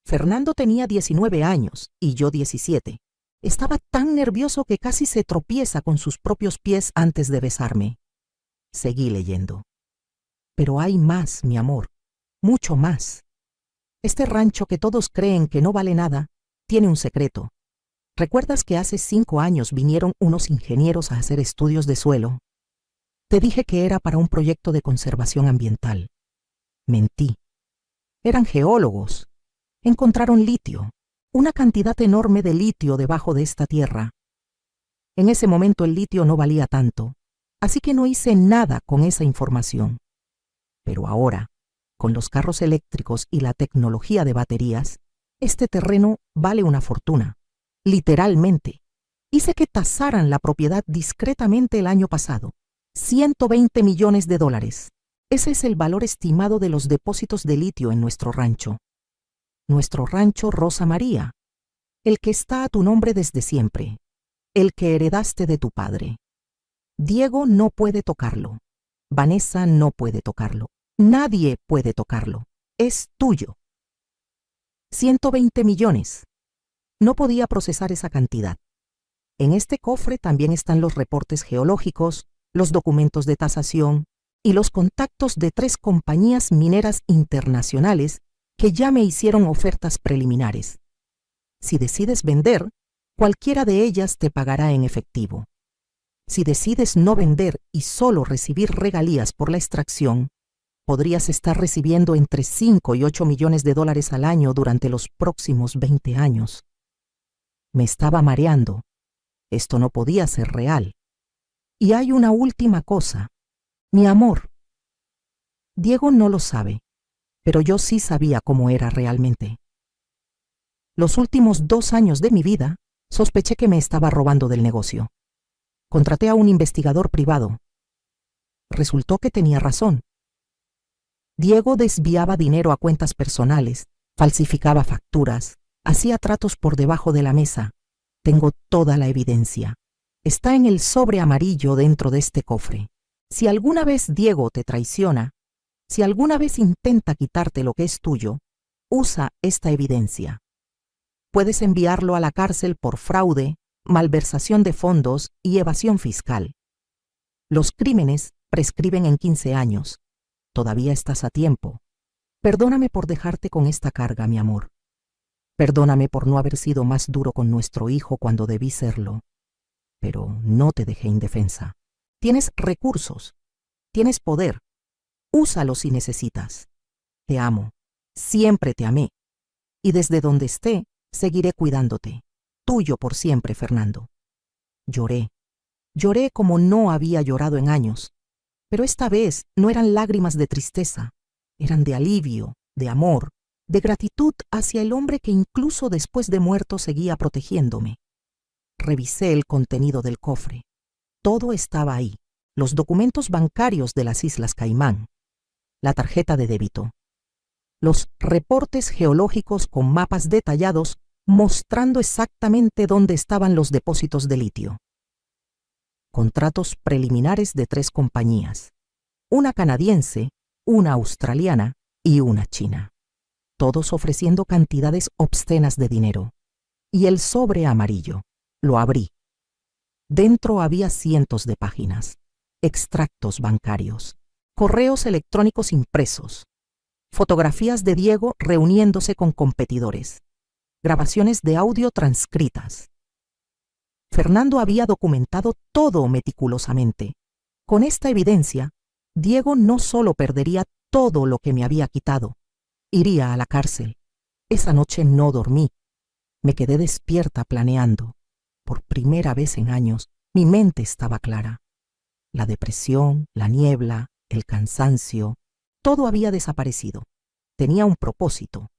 Fernando tenía 19 años y yo 17. Estaba tan nervioso que casi se tropieza con sus propios pies antes de besarme. Seguí leyendo. Pero hay más, mi amor, mucho más. Este rancho que todos creen que no vale nada, tiene un secreto. ¿Recuerdas que hace 5 años vinieron unos ingenieros a hacer estudios de suelo? Te dije que era para un proyecto de conservación ambiental. Mentí. Eran geólogos. Encontraron litio, una cantidad enorme de litio debajo de esta tierra. En ese momento el litio no valía tanto, así que no hice nada con esa información. Pero ahora, con los carros eléctricos y la tecnología de baterías, este terreno vale una fortuna. Literalmente. Hice que tasaran la propiedad discretamente el año pasado. 120 millones de dólares. Ese es el valor estimado de los depósitos de litio en nuestro rancho. Nuestro rancho Rosa María, el que está a tu nombre desde siempre, el que heredaste de tu padre. Diego no puede tocarlo. Vanessa no puede tocarlo. Nadie puede tocarlo. Es tuyo. 120 millones. No podía procesar esa cantidad. En este cofre también están los reportes geológicos, los documentos de tasación y los contactos de 3 compañías mineras internacionales que ya me hicieron ofertas preliminares. Si decides vender, cualquiera de ellas te pagará en efectivo. Si decides no vender y solo recibir regalías por la extracción, podrías estar recibiendo entre 5 y 8 millones de dólares al año durante los próximos 20 años. Me estaba mareando. Esto no podía ser real. Y hay una última cosa. Mi amor. Diego no lo sabe, pero yo sí sabía cómo era realmente. Los últimos 2 años de mi vida, sospeché que me estaba robando del negocio. Contraté a un investigador privado. Resultó que tenía razón. Diego desviaba dinero a cuentas personales, falsificaba facturas, hacía tratos por debajo de la mesa. Tengo toda la evidencia. Está en el sobre amarillo dentro de este cofre. Si alguna vez Diego te traiciona, si alguna vez intenta quitarte lo que es tuyo, usa esta evidencia. Puedes enviarlo a la cárcel por fraude, malversación de fondos y evasión fiscal. Los crímenes prescriben en 15 años. Todavía estás a tiempo. Perdóname por dejarte con esta carga, mi amor. Perdóname por no haber sido más duro con nuestro hijo cuando debí serlo. Pero no te dejé indefensa. Tienes recursos. Tienes poder. Úsalos si necesitas. Te amo. Siempre te amé. Y desde donde esté, seguiré cuidándote. Tuyo por siempre, Fernando. Lloré. Lloré como no había llorado en años. Pero esta vez no eran lágrimas de tristeza. Eran de alivio, de amor, de gratitud hacia el hombre que incluso después de muerto seguía protegiéndome. Revisé el contenido del cofre. Todo estaba ahí. Los documentos bancarios de las Islas Caimán, la tarjeta de débito, los reportes geológicos con mapas detallados mostrando exactamente dónde estaban los depósitos de litio. contratos preliminares de 3 compañías, una canadiense, una australiana y una china, todos ofreciendo cantidades obscenas de dinero. Y el sobre amarillo. Lo abrí. Dentro había cientos de páginas, extractos bancarios, correos electrónicos impresos, fotografías de Diego reuniéndose con competidores, grabaciones de audio transcritas. Fernando había documentado todo meticulosamente. Con esta evidencia, Diego no solo perdería todo lo que me había quitado, iría a la cárcel. Esa noche no dormí. Me quedé despierta planeando. Por primera vez en años, mi mente estaba clara. La depresión, la niebla, el cansancio, todo había desaparecido. Tenía un propósito.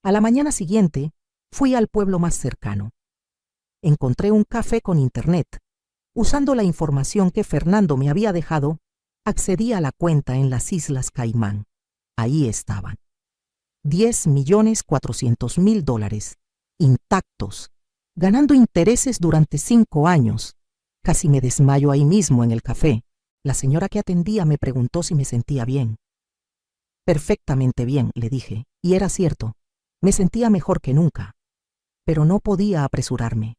A la mañana siguiente, fui al pueblo más cercano. Encontré un café con internet. Usando la información que Fernando me había dejado, accedí a la cuenta en las Islas Caimán. Ahí estaban. $10.400.000, intactos, ganando intereses durante 5 años. Casi me desmayo ahí mismo en el café. La señora que atendía me preguntó si me sentía bien. Perfectamente bien, le dije, y era cierto. Me sentía mejor que nunca. Pero no podía apresurarme.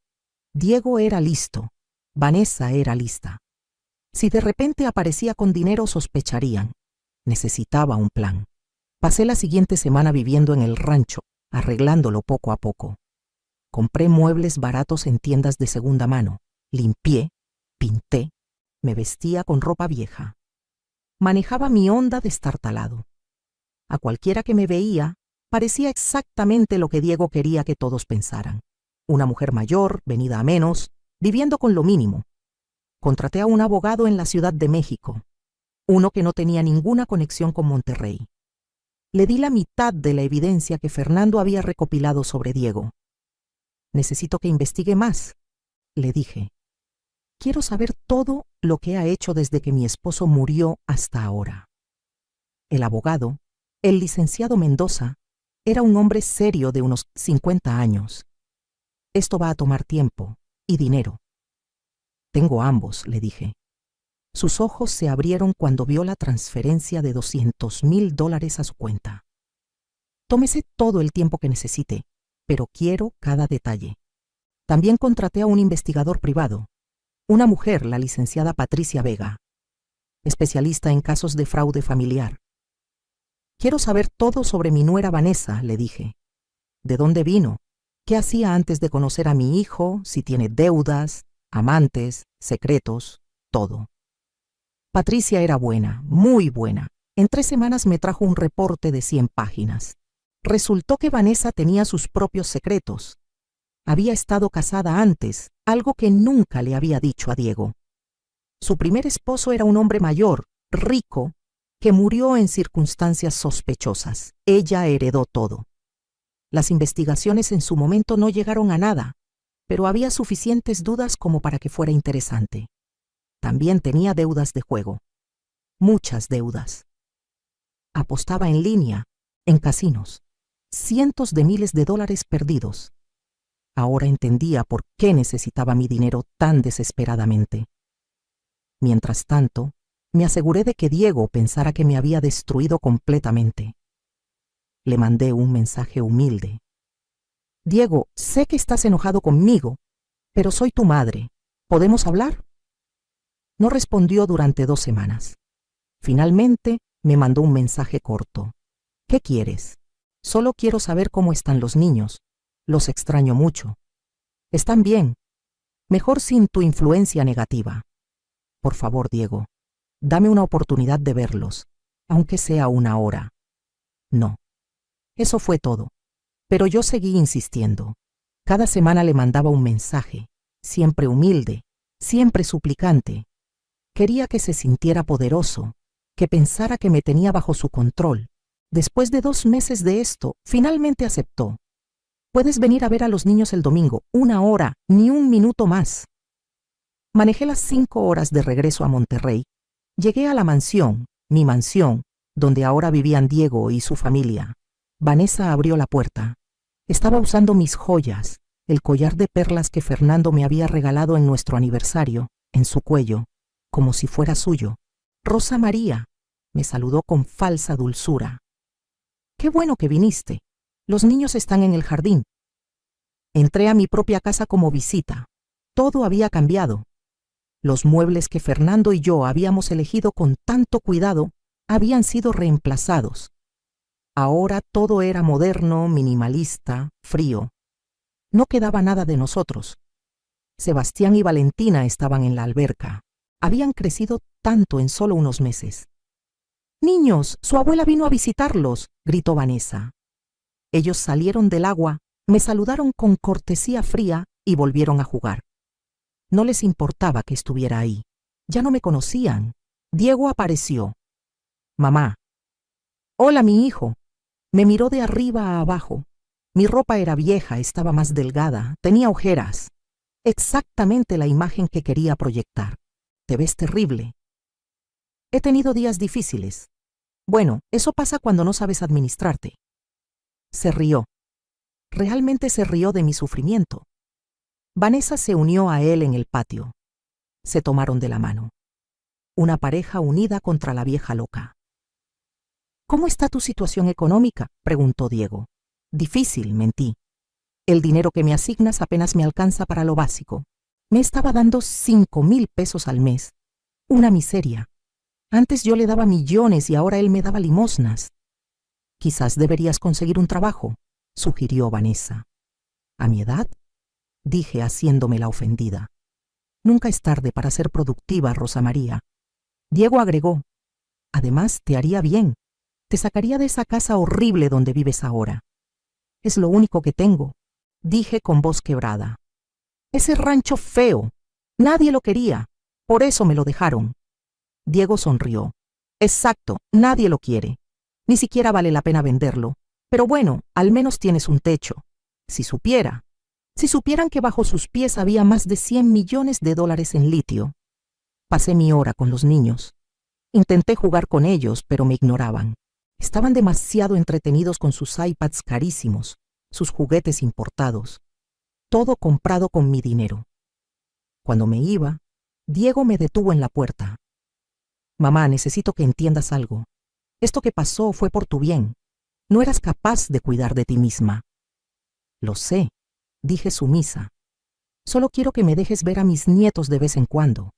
Diego era listo. Vanessa era lista. Si de repente aparecía con dinero, sospecharían. Necesitaba un plan. Pasé la siguiente semana viviendo en el rancho, arreglándolo poco a poco. Compré muebles baratos en tiendas de segunda mano. Limpié, pinté, me vestía con ropa vieja. Manejaba mi Honda destartalado. A cualquiera que me veía, parecía exactamente lo que Diego quería que todos pensaran. Una mujer mayor, venida a menos, viviendo con lo mínimo. Contraté a un abogado en la Ciudad de México, uno que no tenía ninguna conexión con Monterrey. Le di la mitad de la evidencia que Fernando había recopilado sobre Diego. Necesito que investigue más, le dije. Quiero saber todo lo que ha hecho desde que mi esposo murió hasta ahora. El abogado, el licenciado Mendoza, era un hombre serio de unos 50 años. Esto va a tomar tiempo y dinero. Tengo ambos, le dije. Sus ojos se abrieron cuando vio la transferencia de $200.000 a su cuenta. Tómese todo el tiempo que necesite, pero quiero cada detalle. También contraté a un investigador privado, una mujer, la licenciada Patricia Vega, especialista en casos de fraude familiar. Quiero saber todo sobre mi nuera Vanessa, le dije. ¿De dónde vino? ¿Qué hacía antes de conocer a mi hijo? Si tiene deudas, amantes, secretos, todo. Patricia era buena, muy buena. En 3 semanas me trajo un reporte de 100 páginas. Resultó que Vanessa tenía sus propios secretos. Había estado casada antes, algo que nunca le había dicho a Diego. Su primer esposo era un hombre mayor, rico, que murió en circunstancias sospechosas. Ella heredó todo. Las investigaciones en su momento no llegaron a nada, pero había suficientes dudas como para que fuera interesante. También tenía deudas de juego. Muchas deudas. Apostaba en línea, en casinos. Cientos de miles de dólares perdidos. Ahora entendía por qué necesitaba mi dinero tan desesperadamente. Mientras tanto, me aseguré de que Diego pensara que me había destruido completamente. Le mandé un mensaje humilde. Diego, sé que estás enojado conmigo, pero soy tu madre. ¿Podemos hablar? No respondió durante 2 semanas. Finalmente, me mandó un mensaje corto. ¿Qué quieres? Solo quiero saber cómo están los niños. Los extraño mucho. Están bien. Mejor sin tu influencia negativa. Por favor, Diego, dame una oportunidad de verlos, aunque sea 1 hora. No. Eso fue todo. Pero yo seguí insistiendo. Cada semana le mandaba un mensaje, siempre humilde, siempre suplicante. Quería que se sintiera poderoso, que pensara que me tenía bajo su control. Después de 2 meses de esto, finalmente aceptó. Puedes venir a ver a los niños el domingo, 1 hora, ni 1 minuto más. Manejé las 5 horas de regreso a Monterrey. Llegué a la mansión, mi mansión, donde ahora vivían Diego y su familia. Vanessa abrió la puerta. Estaba usando mis joyas, el collar de perlas que Fernando me había regalado en nuestro aniversario, en su cuello, como si fuera suyo. Rosa María, me saludó con falsa dulzura. Qué bueno que viniste. Los niños están en el jardín. Entré a mi propia casa como visita. Todo había cambiado. Los muebles que Fernando y yo habíamos elegido con tanto cuidado habían sido reemplazados. Ahora todo era moderno, minimalista, frío. No quedaba nada de nosotros. Sebastián y Valentina estaban en la alberca. Habían crecido tanto en solo unos meses. «Niños, su abuela vino a visitarlos», gritó Vanessa. Ellos salieron del agua, me saludaron con cortesía fría y volvieron a jugar. No les importaba que estuviera ahí. Ya no me conocían. Diego apareció. «Mamá». «Hola, mi hijo». Me miró de arriba a abajo. Mi ropa era vieja, estaba más delgada, tenía ojeras. Exactamente la imagen que quería proyectar. «Te ves terrible». «He tenido días difíciles». «Bueno, eso pasa cuando no sabes administrarte». Se rió. Realmente se rió de mi sufrimiento. Vanessa se unió a él en el patio. Se tomaron de la mano. Una pareja unida contra la vieja loca. «¿Cómo está tu situación económica?», preguntó Diego. «Difícil», mentí. «El dinero que me asignas apenas me alcanza para lo básico. Me estaba dando 5,000 pesos al mes. Una miseria. Antes yo le daba millones y ahora él me daba limosnas». «Quizás deberías conseguir un trabajo», sugirió Vanessa. «¿A mi edad?», dije haciéndome la ofendida. «Nunca es tarde para ser productiva, Rosa María». Diego agregó: «Además, te haría bien. Te sacaría de esa casa horrible donde vives ahora». «Es lo único que tengo», dije con voz quebrada. «Ese rancho feo. Nadie lo quería. Por eso me lo dejaron». Diego sonrió. «Exacto, nadie lo quiere. Ni siquiera vale la pena venderlo. Pero bueno, al menos tienes un techo. Si supieran que bajo sus pies había más de 100 millones de dólares en litio». Pasé mi hora con los niños. Intenté jugar con ellos, pero me ignoraban. Estaban demasiado entretenidos con sus iPads carísimos, sus juguetes importados. Todo comprado con mi dinero. Cuando me iba, Diego me detuvo en la puerta. «Mamá, necesito que entiendas algo. Esto que pasó fue por tu bien. No eras capaz de cuidar de ti misma». «Lo sé», dije sumisa. «Solo quiero que me dejes ver a mis nietos de vez en cuando».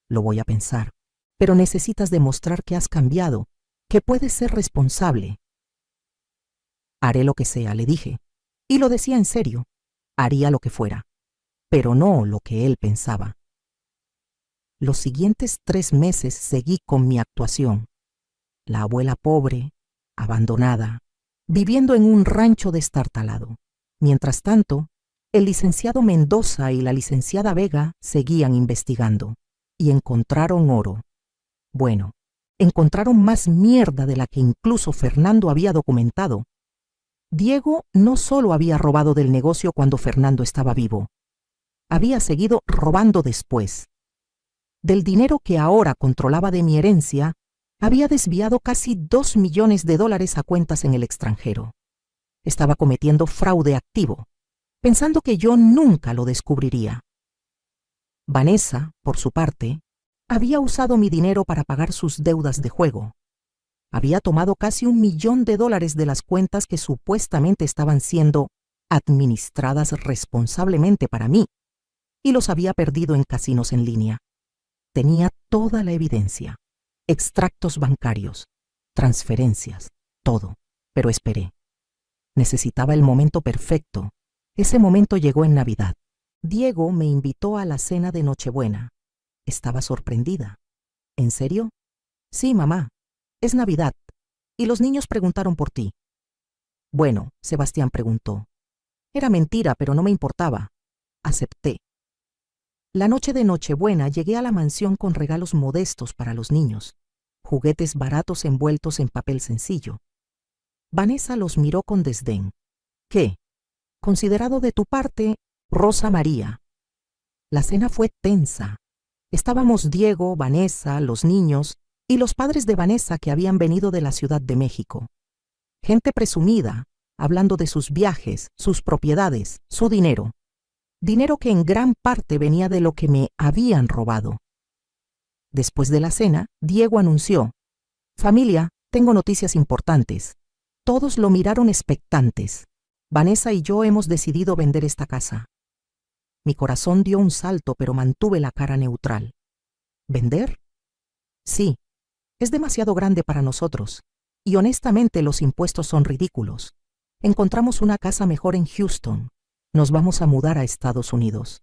«Lo voy a pensar, pero necesitas demostrar que has cambiado, que puedes ser responsable». «Haré lo que sea», le dije, y lo decía en serio. Haría lo que fuera, pero no lo que él pensaba. Los siguientes 3 meses seguí con mi actuación. La abuela pobre, abandonada, viviendo en un rancho destartalado. Mientras tanto, el licenciado Mendoza y la licenciada Vega seguían investigando y encontraron oro. Bueno, encontraron más mierda de la que incluso Fernando había documentado. Diego no solo había robado del negocio cuando Fernando estaba vivo, había seguido robando después. Del dinero que ahora controlaba de mi herencia, había desviado casi 2 millones de dólares a cuentas en el extranjero. Estaba cometiendo fraude activo, pensando que yo nunca lo descubriría. Vanessa, por su parte, había usado mi dinero para pagar sus deudas de juego. Había tomado casi 1 millón de dólares de las cuentas que supuestamente estaban siendo administradas responsablemente para mí, y los había perdido en casinos en línea. Tenía toda la evidencia, extractos bancarios, transferencias, todo, pero esperé. Necesitaba el momento perfecto. Ese momento llegó en Navidad. Diego me invitó a la cena de Nochebuena. Estaba sorprendida. ¿En serio? Sí, mamá. Es Navidad. Y los niños preguntaron por ti. Bueno, Sebastián preguntó. Era mentira, pero no me importaba. Acepté. La noche de Nochebuena llegué a la mansión con regalos modestos para los niños, juguetes baratos envueltos en papel sencillo. Vanessa los miró con desdén. ¿Qué? Considerado de tu parte, Rosa María. La cena fue tensa. Estábamos Diego, Vanessa, los niños y los padres de Vanessa que habían venido de la Ciudad de México. Gente presumida, hablando de sus viajes, sus propiedades, su dinero. dinero que en gran parte venía de lo que me habían robado. Después de la cena, Diego anunció: «Familia, tengo noticias importantes». Todos lo miraron expectantes. Vanessa y yo hemos decidido vender esta casa. Mi corazón dio un salto, pero mantuve la cara neutral. ¿Vender? Sí, es demasiado grande para nosotros. Y honestamente los impuestos son ridículos. Encontramos una casa mejor en Houston. Nos vamos a mudar a Estados Unidos.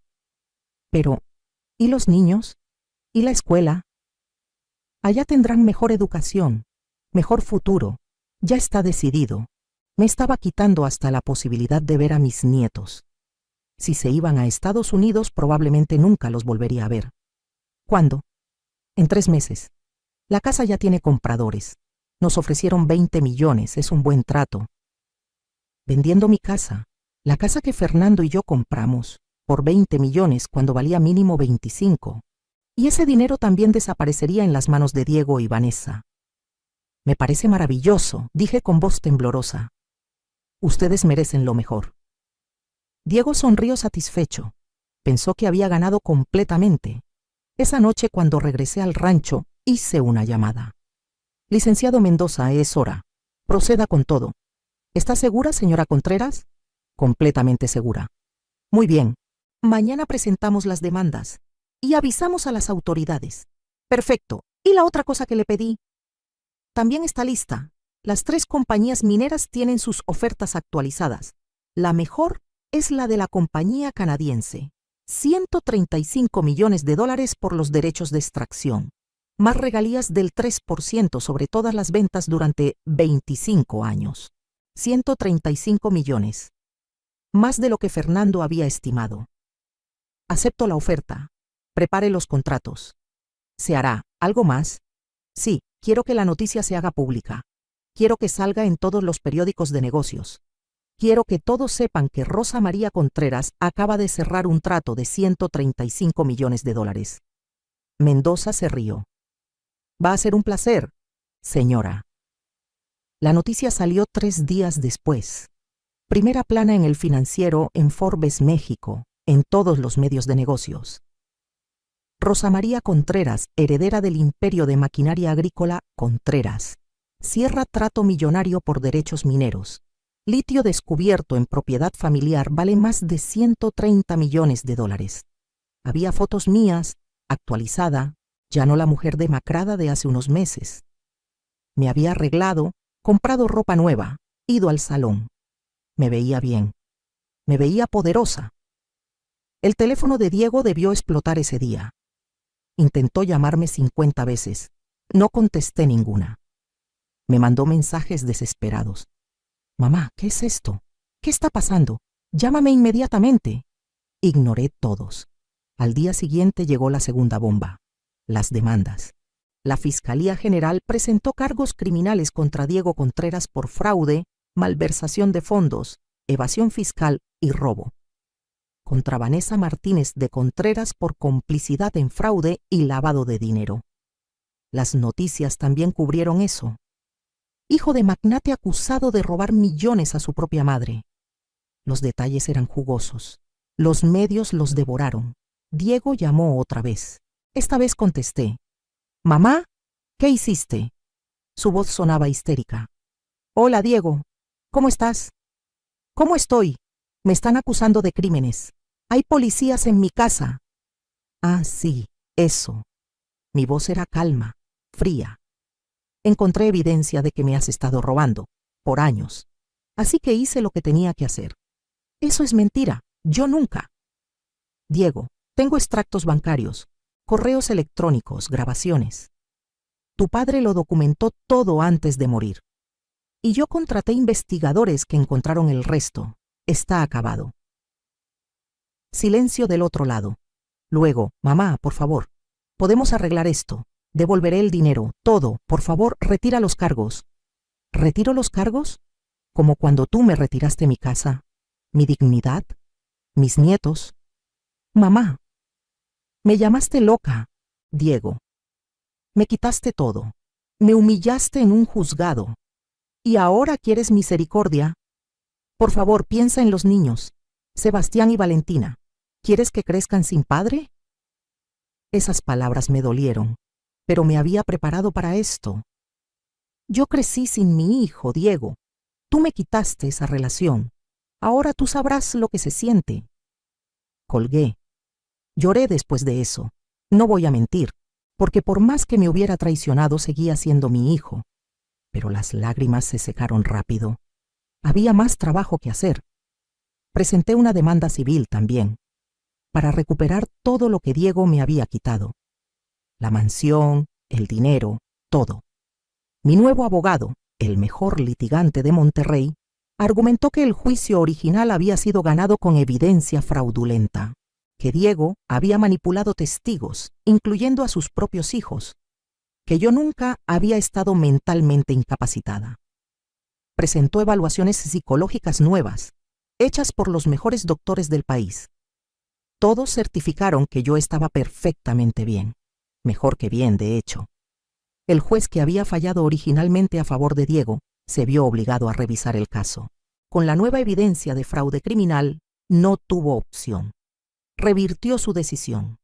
Pero, ¿y los niños? ¿Y la escuela? Allá tendrán mejor educación, mejor futuro. Ya está decidido. Me estaba quitando hasta la posibilidad de ver a mis nietos. Si se iban a Estados Unidos, probablemente nunca los volvería a ver. ¿Cuándo? En 3 meses. La casa ya tiene compradores. Nos ofrecieron 20 millones, es un buen trato. Vendiendo mi casa, la casa que Fernando y yo compramos, por 20 millones cuando valía mínimo 25. Y ese dinero también desaparecería en las manos de Diego y Vanessa. Me parece maravilloso, dije con voz temblorosa. Ustedes merecen lo mejor. Diego sonrió satisfecho. Pensó que había ganado completamente. Esa noche, cuando regresé al rancho, hice una llamada. Licenciado Mendoza, es hora. Proceda con todo. ¿Está segura, señora Contreras? Completamente segura. Muy bien. Mañana presentamos las demandas y avisamos a las autoridades. Perfecto. ¿Y la otra cosa que le pedí? También está lista. Las 3 compañías mineras tienen sus ofertas actualizadas. La mejor es la de la compañía canadiense. $135 millones por los derechos de extracción. Más regalías del 3% sobre todas las ventas durante 25 años. 135 millones. Más de lo que Fernando había estimado. Acepto la oferta. Prepare los contratos. ¿Se hará algo más? Sí, quiero que la noticia se haga pública. Quiero que salga en todos los periódicos de negocios. Quiero que todos sepan que Rosa María Contreras acaba de cerrar un trato de $135 millones. Mendoza se rió. Va a ser un placer, señora. La noticia salió 3 días después. Primera plana en El Financiero, en Forbes, México, en todos los medios de negocios. Rosa María Contreras, heredera del imperio de maquinaria agrícola Contreras, cierra trato millonario por derechos mineros. Litio descubierto en propiedad familiar vale más de $130 millones. Había fotos mías, actualizada, ya no la mujer demacrada de hace unos meses. Me había arreglado, comprado ropa nueva, ido al salón. Me veía bien. Me veía poderosa. El teléfono de Diego debió explotar ese día. Intentó llamarme 50 veces. No contesté ninguna. Me mandó mensajes desesperados. Mamá, ¿qué es esto? ¿Qué está pasando? Llámame inmediatamente. Ignoré todos. Al día siguiente llegó la segunda bomba. Las demandas. La Fiscalía General presentó cargos criminales contra Diego Contreras por fraude, malversación de fondos, evasión fiscal y robo. Contra Vanessa Martínez de Contreras por complicidad en fraude y lavado de dinero. Las noticias también cubrieron eso. Hijo de magnate acusado de robar millones a su propia madre. Los detalles eran jugosos. Los medios los devoraron. Diego llamó otra vez. Esta vez contesté. «Mamá, ¿qué hiciste?» Su voz sonaba histérica. «Hola, Diego. ¿Cómo estás?» «¿Cómo estoy? Me están acusando de crímenes. Hay policías en mi casa». «Ah, sí, eso». Mi voz era calma, fría. «Encontré evidencia de que me has estado robando, por años. Así que hice lo que tenía que hacer». «Eso es mentira. Yo nunca». «Diego, tengo extractos bancarios, correos electrónicos, grabaciones. Tu padre lo documentó todo antes de morir. Y yo contraté investigadores que encontraron el resto. Está acabado». Silencio del otro lado. Luego, «Mamá, por favor, podemos arreglar esto. Devolveré el dinero, todo. Por favor, retira los cargos». «¿Retiro los cargos? Como cuando tú me retiraste mi casa, mi dignidad, mis nietos». «Mamá, me llamaste loca, Diego. Me quitaste todo. Me humillaste en un juzgado. ¿Y ahora quieres misericordia? Por favor, piensa en los niños, Sebastián y Valentina. ¿Quieres que crezcan sin padre? Esas palabras me dolieron, pero me había preparado para esto. Yo crecí sin mi hijo, Diego. Tú me quitaste esa relación. Ahora tú sabrás lo que se siente. Colgué. Lloré después de eso. No voy a mentir, porque por más que me hubiera traicionado, seguía siendo mi hijo. Pero las lágrimas se secaron rápido. Había más trabajo que hacer. Presenté una demanda civil también, para recuperar todo lo que Diego me había quitado. La mansión, el dinero, todo. Mi nuevo abogado, el mejor litigante de Monterrey, argumentó que el juicio original había sido ganado con evidencia fraudulenta, que Diego había manipulado testigos, incluyendo a sus propios hijos, que yo nunca había estado mentalmente incapacitada. Presentó evaluaciones psicológicas nuevas, hechas por los mejores doctores del país. Todos certificaron que yo estaba perfectamente bien, mejor que bien, de hecho. El juez que había fallado originalmente a favor de Diego se vio obligado a revisar el caso. Con la nueva evidencia de fraude criminal, no tuvo opción. Revirtió su decisión.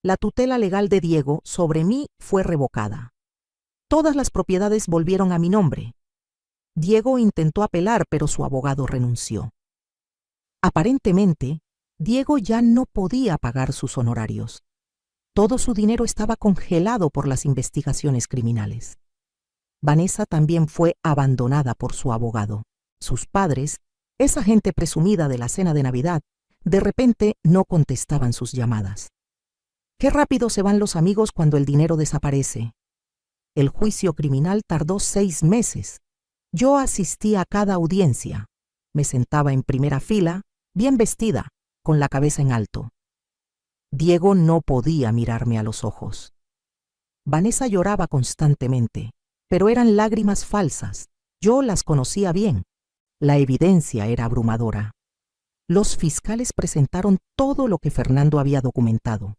La tutela legal de Diego sobre mí fue revocada. Todas las propiedades volvieron a mi nombre. Diego intentó apelar, pero su abogado renunció. Aparentemente, Diego ya no podía pagar sus honorarios. Todo su dinero estaba congelado por las investigaciones criminales. Vanessa también fue abandonada por su abogado. Sus padres, esa gente presumida de la cena de Navidad, de repente no contestaban sus llamadas. Qué rápido se van los amigos cuando el dinero desaparece. El juicio criminal tardó 6 meses. Yo asistí a cada audiencia. Me sentaba en primera fila, bien vestida, con la cabeza en alto. Diego no podía mirarme a los ojos. Vanessa lloraba constantemente, pero eran lágrimas falsas. Yo las conocía bien. La evidencia era abrumadora. Los fiscales presentaron todo lo que Fernando había documentado,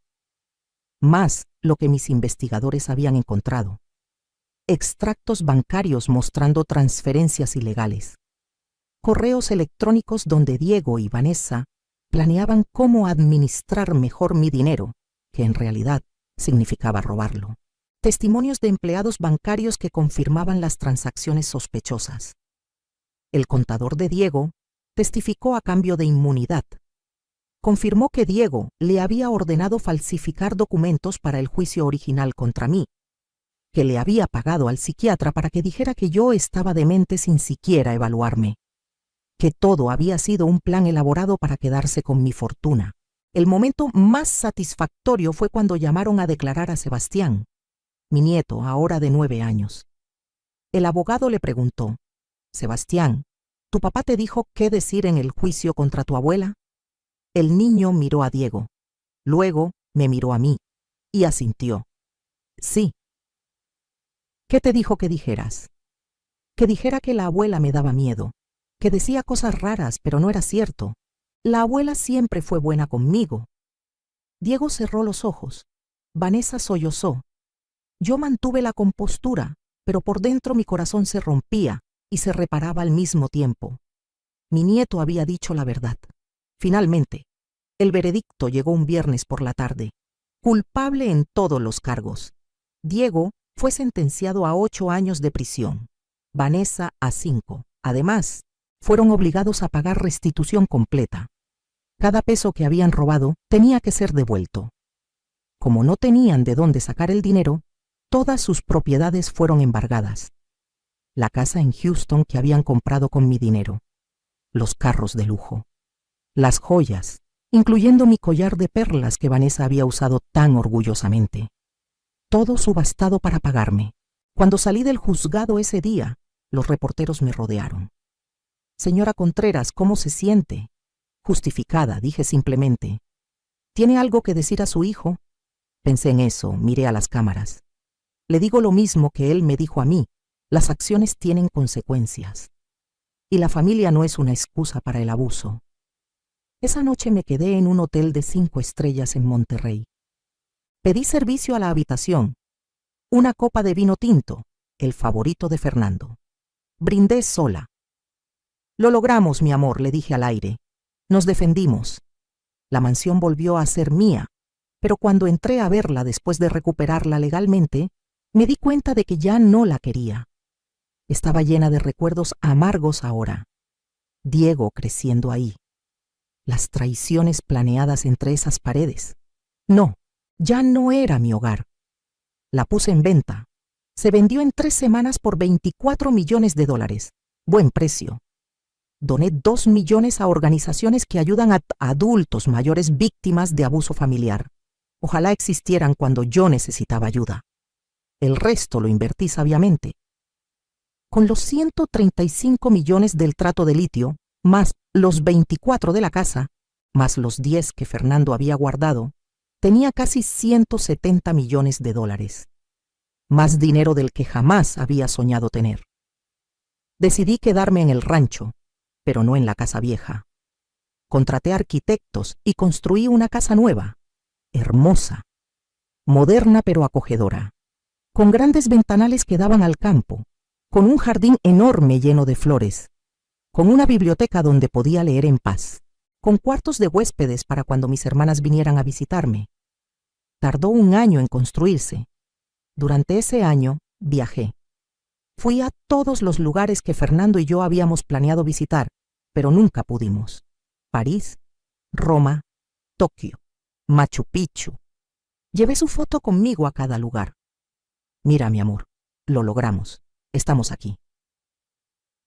más lo que mis investigadores habían encontrado. Extractos bancarios mostrando transferencias ilegales. Correos electrónicos donde Diego y Vanessa planeaban cómo administrar mejor mi dinero, que en realidad significaba robarlo. Testimonios de empleados bancarios que confirmaban las transacciones sospechosas. El contador de Diego testificó a cambio de inmunidad. Confirmó que Diego le había ordenado falsificar documentos para el juicio original contra mí, que le había pagado al psiquiatra para que dijera que yo estaba demente sin siquiera evaluarme, que todo había sido un plan elaborado para quedarse con mi fortuna. El momento más satisfactorio fue cuando llamaron a declarar a Sebastián, mi nieto, ahora de 9 años. El abogado le preguntó: «Sebastián, ¿tu papá te dijo qué decir en el juicio contra tu abuela?» El niño miró a Diego, luego me miró a mí y asintió. «Sí». «¿Qué te dijo que dijeras?» «Que dijera que la abuela me daba miedo, que decía cosas raras, pero no era cierto. La abuela siempre fue buena conmigo». Diego cerró los ojos. Vanessa sollozó. Yo mantuve la compostura, pero por dentro mi corazón se rompía y se reparaba al mismo tiempo. Mi nieto había dicho la verdad. Finalmente, el veredicto llegó un viernes por la tarde. Culpable en todos los cargos. Diego fue sentenciado a 8 años de prisión. Vanessa a 5. Además, fueron obligados a pagar restitución completa. Cada peso que habían robado tenía que ser devuelto. Como no tenían de dónde sacar el dinero, todas sus propiedades fueron embargadas. La casa en Houston que habían comprado con mi dinero, los carros de lujo, las joyas, incluyendo mi collar de perlas que Vanessa había usado tan orgullosamente. Todo subastado para pagarme. Cuando salí del juzgado ese día, los reporteros me rodearon. «Señora Contreras, ¿cómo se siente?» «Justificada», dije simplemente. «¿Tiene algo que decir a su hijo?» Pensé en eso, miré a las cámaras. Le digo lo mismo que él me dijo a mí: las acciones tienen consecuencias. Y la familia no es una excusa para el abuso. Esa noche me quedé en un hotel de 5 estrellas en Monterrey. Pedí servicio a la habitación. Una copa de vino tinto, el favorito de Fernando. Brindé sola. «Lo logramos, mi amor», le dije al aire. «Nos defendimos». La mansión volvió a ser mía, pero cuando entré a verla después de recuperarla legalmente, me di cuenta de que ya no la quería. Estaba llena de recuerdos amargos ahora. Diego creciendo ahí. Las traiciones planeadas entre esas paredes. No, ya no era mi hogar. La puse en venta. Se vendió en 3 semanas por $24 millones. Buen precio. Doné 2 millones a organizaciones que ayudan a adultos mayores víctimas de abuso familiar. Ojalá existieran cuando yo necesitaba ayuda. El resto lo invertí sabiamente. Con los 135 millones del trato de litio, más los 24 de la casa, más los 10 que Fernando había guardado, tenía casi $170 millones. Más dinero del que jamás había soñado tener. Decidí quedarme en el rancho, pero no en la casa vieja. Contraté arquitectos y construí una casa nueva, hermosa, moderna pero acogedora, con grandes ventanales que daban al campo, con un jardín enorme lleno de flores, con una biblioteca donde podía leer en paz, con cuartos de huéspedes para cuando mis hermanas vinieran a visitarme. Tardó 1 año en construirse. Durante ese año viajé. Fui a todos los lugares que Fernando y yo habíamos planeado visitar, pero nunca pudimos. París, Roma, Tokio, Machu Picchu. Llevé su foto conmigo a cada lugar. Mira, mi amor, lo logramos. Estamos aquí.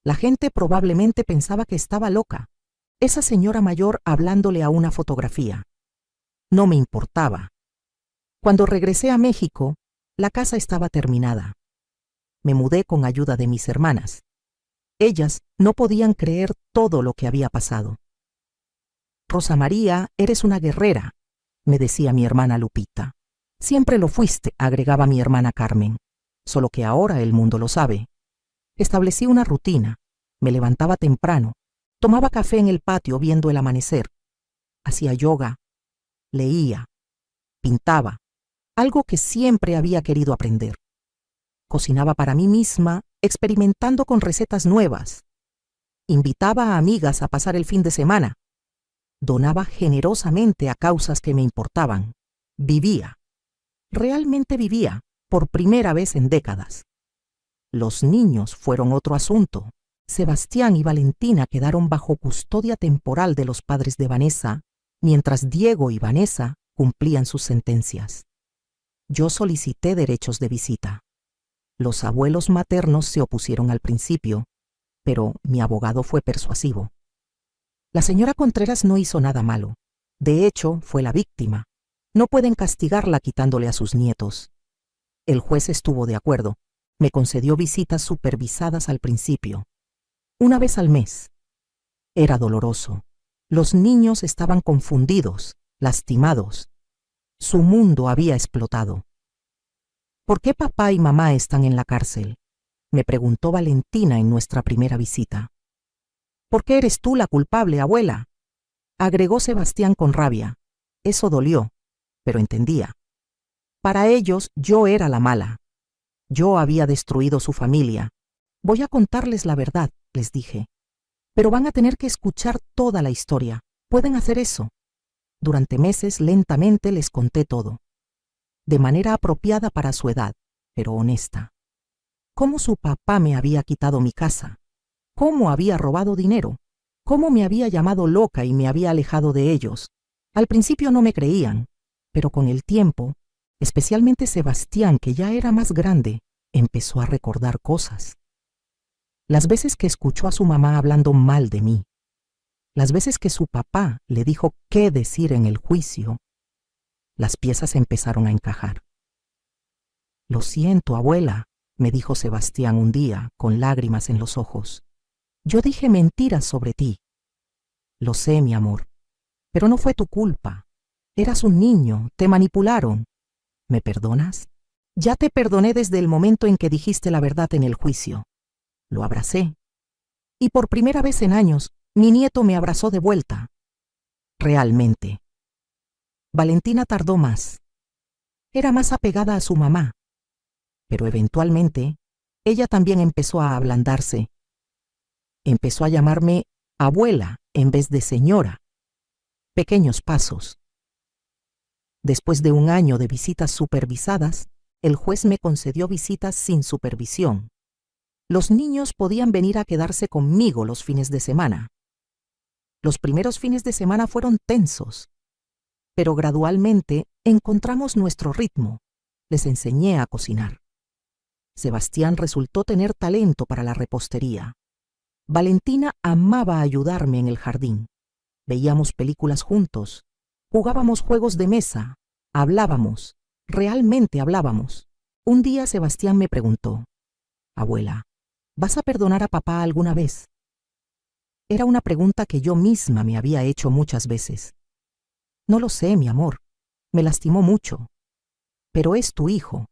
La gente probablemente pensaba que estaba loca. Esa señora mayor hablándole a una fotografía. No me importaba. Cuando regresé a México, la casa estaba terminada. Me mudé con ayuda de mis hermanas. Ellas no podían creer todo lo que había pasado. Rosa María, eres una guerrera, me decía mi hermana Lupita. Siempre lo fuiste, agregaba mi hermana Carmen. Solo que ahora el mundo lo sabe. Establecí una rutina. Me levantaba temprano. Tomaba café en el patio viendo el amanecer. Hacía yoga. Leía. Pintaba. Algo que siempre había querido aprender. Cocinaba para mí misma, experimentando con recetas nuevas. Invitaba a amigas a pasar el fin de semana. Donaba generosamente a causas que me importaban. Vivía. Realmente vivía, por primera vez en décadas. Los niños fueron otro asunto. Sebastián y Valentina quedaron bajo custodia temporal de los padres de Vanessa, mientras Diego y Vanessa cumplían sus sentencias. Yo solicité derechos de visita. Los abuelos maternos se opusieron al principio, pero mi abogado fue persuasivo. La señora Contreras no hizo nada malo. De hecho, fue la víctima. No pueden castigarla quitándole a sus nietos. El juez estuvo de acuerdo. Me concedió visitas supervisadas al principio. 1 vez al mes. Era doloroso. Los niños estaban confundidos, lastimados. Su mundo había explotado. ¿Por qué papá y mamá están en la cárcel?, me preguntó Valentina en nuestra primera visita. ¿Por qué eres tú la culpable, abuela?, agregó Sebastián con rabia. Eso dolió, pero entendía. Para ellos yo era la mala. Yo había destruido su familia. Voy a contarles la verdad, les dije. Pero van a tener que escuchar toda la historia. ¿Pueden hacer eso? Durante meses, lentamente les conté todo. De manera apropiada para su edad, pero honesta. Cómo su papá me había quitado mi casa. Cómo había robado dinero. Cómo me había llamado loca y me había alejado de ellos. Al principio no me creían, pero con el tiempo, especialmente Sebastián, que ya era más grande, empezó a recordar cosas. Las veces que escuchó a su mamá hablando mal de mí. Las veces que su papá le dijo qué decir en el juicio. Las piezas empezaron a encajar. Lo siento, abuela, me dijo Sebastián un día, con lágrimas en los ojos. Yo dije mentiras sobre ti. Lo sé, mi amor, pero no fue tu culpa. Eras un niño, te manipularon. ¿Me perdonas? Ya te perdoné desde el momento en que dijiste la verdad en el juicio. Lo abracé. Y por primera vez en años, mi nieto me abrazó de vuelta. Realmente. Valentina tardó más. Era más apegada a su mamá. Pero eventualmente, ella también empezó a ablandarse. Empezó a llamarme abuela en vez de señora. pequeños pasos. Después de 1 año de visitas supervisadas, el juez me concedió visitas sin supervisión. Los niños podían venir a quedarse conmigo los fines de semana. Los primeros fines de semana fueron tensos, pero gradualmente encontramos nuestro ritmo. Les enseñé a cocinar. Sebastián resultó tener talento para la repostería. Valentina amaba ayudarme en el jardín. Veíamos películas juntos, jugábamos juegos de mesa, hablábamos, realmente hablábamos. Un día Sebastián me preguntó: «Abuela, ¿vas a perdonar a papá alguna vez?». Era una pregunta que yo misma me había hecho muchas veces. No lo sé, mi amor, me lastimó mucho. Pero es tu hijo,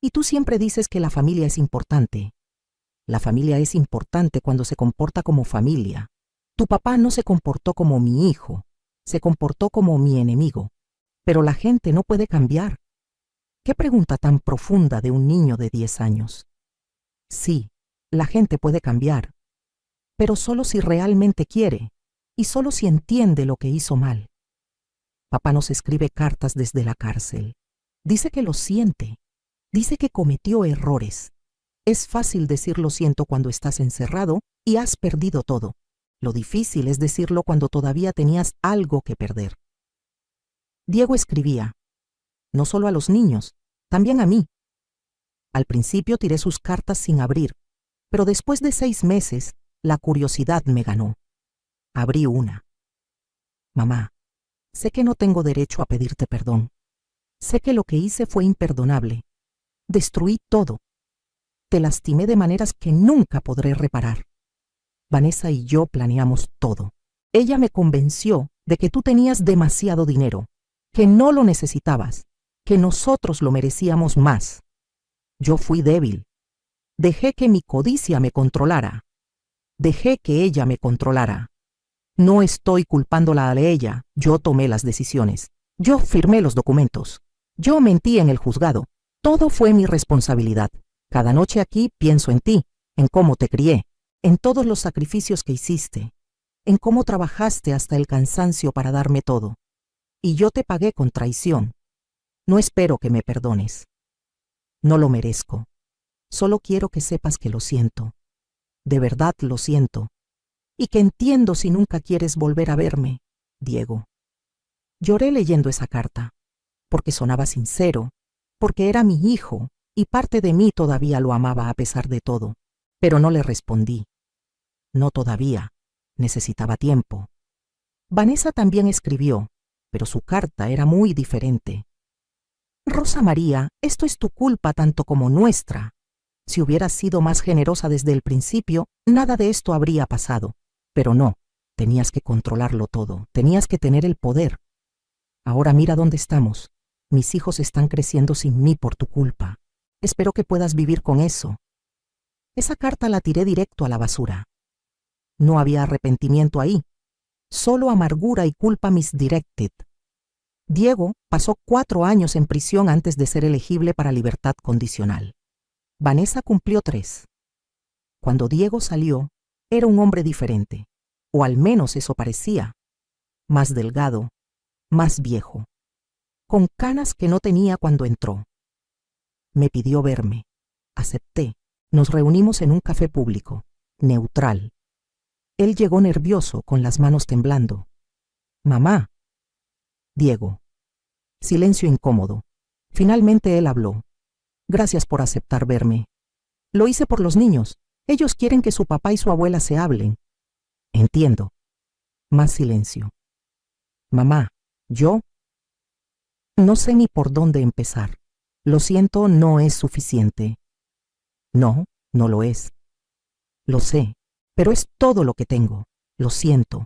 y tú siempre dices que la familia es importante. La familia es importante cuando se comporta como familia. Tu papá no se comportó como mi hijo, se comportó como mi enemigo. Pero la gente no puede cambiar. ¿Qué pregunta tan profunda de un niño de 10 años? Sí, la gente puede cambiar, pero solo si realmente quiere y solo si entiende lo que hizo mal. Papá nos escribe cartas desde la cárcel. Dice que lo siente. Dice que cometió errores. Es fácil decir lo siento cuando estás encerrado y has perdido todo. Lo difícil es decirlo cuando todavía tenías algo que perder. Diego escribía, no solo a los niños, también a mí. Al principio tiré sus cartas sin abrir, pero después de 6 meses, la curiosidad me ganó. Abrí una. Mamá, sé que no tengo derecho a pedirte perdón. Sé que lo que hice fue imperdonable. Destruí todo. Te lastimé de maneras que nunca podré reparar. Vanessa y yo planeamos todo. Ella me convenció de que tú tenías demasiado dinero, que no lo necesitabas, que nosotros lo merecíamos más. Yo fui débil. Dejé que mi codicia me controlara. Dejé que ella me controlara. No estoy culpándola a ella, yo tomé las decisiones. Yo firmé los documentos. Yo mentí en el juzgado. Todo fue mi responsabilidad. Cada noche aquí pienso en ti, en cómo te crié, en todos los sacrificios que hiciste, en cómo trabajaste hasta el cansancio para darme todo. Y yo te pagué con traición. No espero que me perdones. No lo merezco. Solo quiero que sepas que lo siento. De verdad lo siento. Y que entiendo si nunca quieres volver a verme, Diego. Lloré leyendo esa carta, porque sonaba sincero, porque era mi hijo, y parte de mí todavía lo amaba a pesar de todo. Pero no le respondí. No todavía. Necesitaba tiempo. Vanessa también escribió, pero su carta era muy diferente. Rosa María, esto es tu culpa tanto como nuestra. Si hubieras sido más generosa desde el principio, nada de esto habría pasado. Pero no, tenías que controlarlo todo, tenías que tener el poder. Ahora mira dónde estamos. Mis hijos están creciendo sin mí por tu culpa. Espero que puedas vivir con eso. Esa carta la tiré directo a la basura. No había arrepentimiento ahí, solo amargura y culpa misdirected. Diego pasó 4 años en prisión antes de ser elegible para libertad condicional. Vanessa cumplió 3. Cuando Diego salió, era un hombre diferente, o al menos eso parecía. Más delgado, más viejo, con canas que no tenía cuando entró. Me pidió verme. Acepté. Nos reunimos en un café público, neutral. Él llegó nervioso, con las manos temblando. «Mamá». Diego. Silencio incómodo. Finalmente él habló. «Gracias por aceptar verme. Lo hice por los niños. Ellos quieren que su papá y su abuela se hablen». «Entiendo». Más silencio. «Mamá, ¿yo?» «No sé ni por dónde empezar. Lo siento, no es suficiente». «No, no lo es. Lo sé, pero es todo lo que tengo. Lo siento.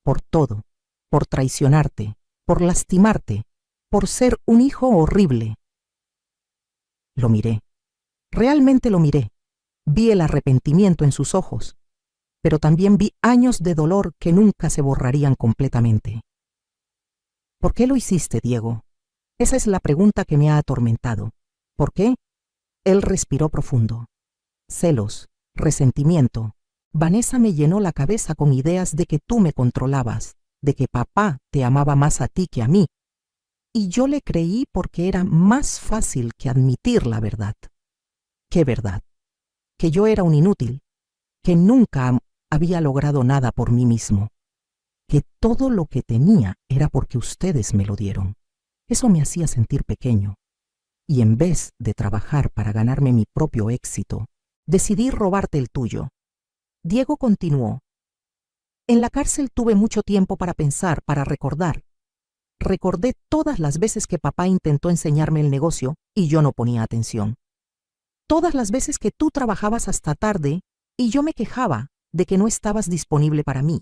Por todo. Por traicionarte. Por lastimarte. Por ser un hijo horrible». Lo miré. Realmente lo miré. Vi el arrepentimiento en sus ojos, pero también vi años de dolor que nunca se borrarían completamente. «¿Por qué lo hiciste, Diego?» Esa es la pregunta que me ha atormentado. ¿Por qué? Él respiró profundo. Celos, resentimiento. Vanessa me llenó la cabeza con ideas de que tú me controlabas, de que papá te amaba más a ti que a mí, y yo le creí porque era más fácil que admitir la verdad. ¿Qué verdad? Que yo era un inútil, que nunca había logrado nada por mí mismo, que todo lo que tenía era porque ustedes me lo dieron. Eso me hacía sentir pequeño, y en vez de trabajar para ganarme mi propio éxito, decidí robarte el tuyo. Diego continuó. En la cárcel tuve mucho tiempo para pensar, para recordar. Recordé todas las veces que papá intentó enseñarme el negocio y yo no ponía atención. Todas las veces que tú trabajabas hasta tarde y yo me quejaba de que no estabas disponible para mí.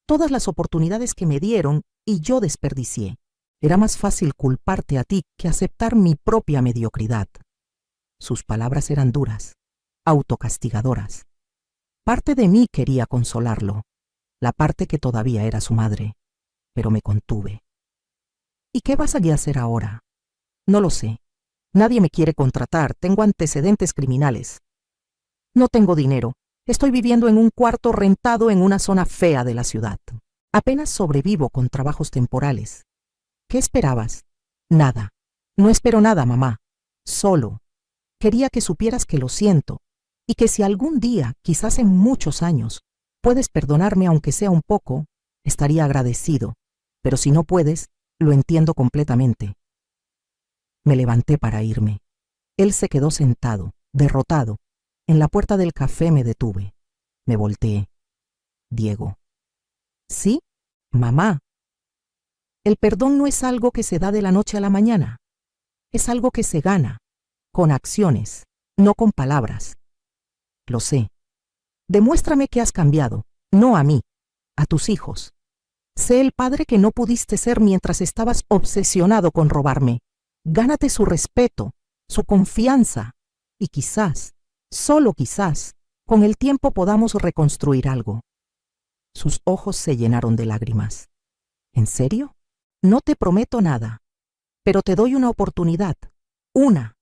Todas las oportunidades que me dieron y yo desperdicié. Era más fácil culparte a ti que aceptar mi propia mediocridad. Sus palabras eran duras, autocastigadoras. Parte de mí quería consolarlo, la parte que todavía era su madre, pero me contuve. ¿Y qué vas a hacer ahora? No lo sé. Nadie me quiere contratar, tengo antecedentes criminales. No tengo dinero, estoy viviendo en un cuarto rentado en una zona fea de la ciudad. Apenas sobrevivo con trabajos temporales. ¿Qué esperabas? Nada. No espero nada, mamá. Solo. Quería que supieras que lo siento, y que si algún día, quizás en muchos años, puedes perdonarme aunque sea un poco, estaría agradecido. Pero si no puedes, lo entiendo completamente. Me levanté para irme. Él se quedó sentado, derrotado. En la puerta del café me detuve. Me volteé. Diego. ¿Sí? Mamá. El perdón no es algo que se da de la noche a la mañana. Es algo que se gana, con acciones, no con palabras. Lo sé. Demuéstrame que has cambiado, no a mí, a tus hijos. Sé el padre que no pudiste ser mientras estabas obsesionado con robarme. Gánate su respeto, su confianza, y quizás, solo quizás, con el tiempo podamos reconstruir algo. Sus ojos se llenaron de lágrimas. ¿En serio? No te prometo nada, pero te doy una oportunidad. Una.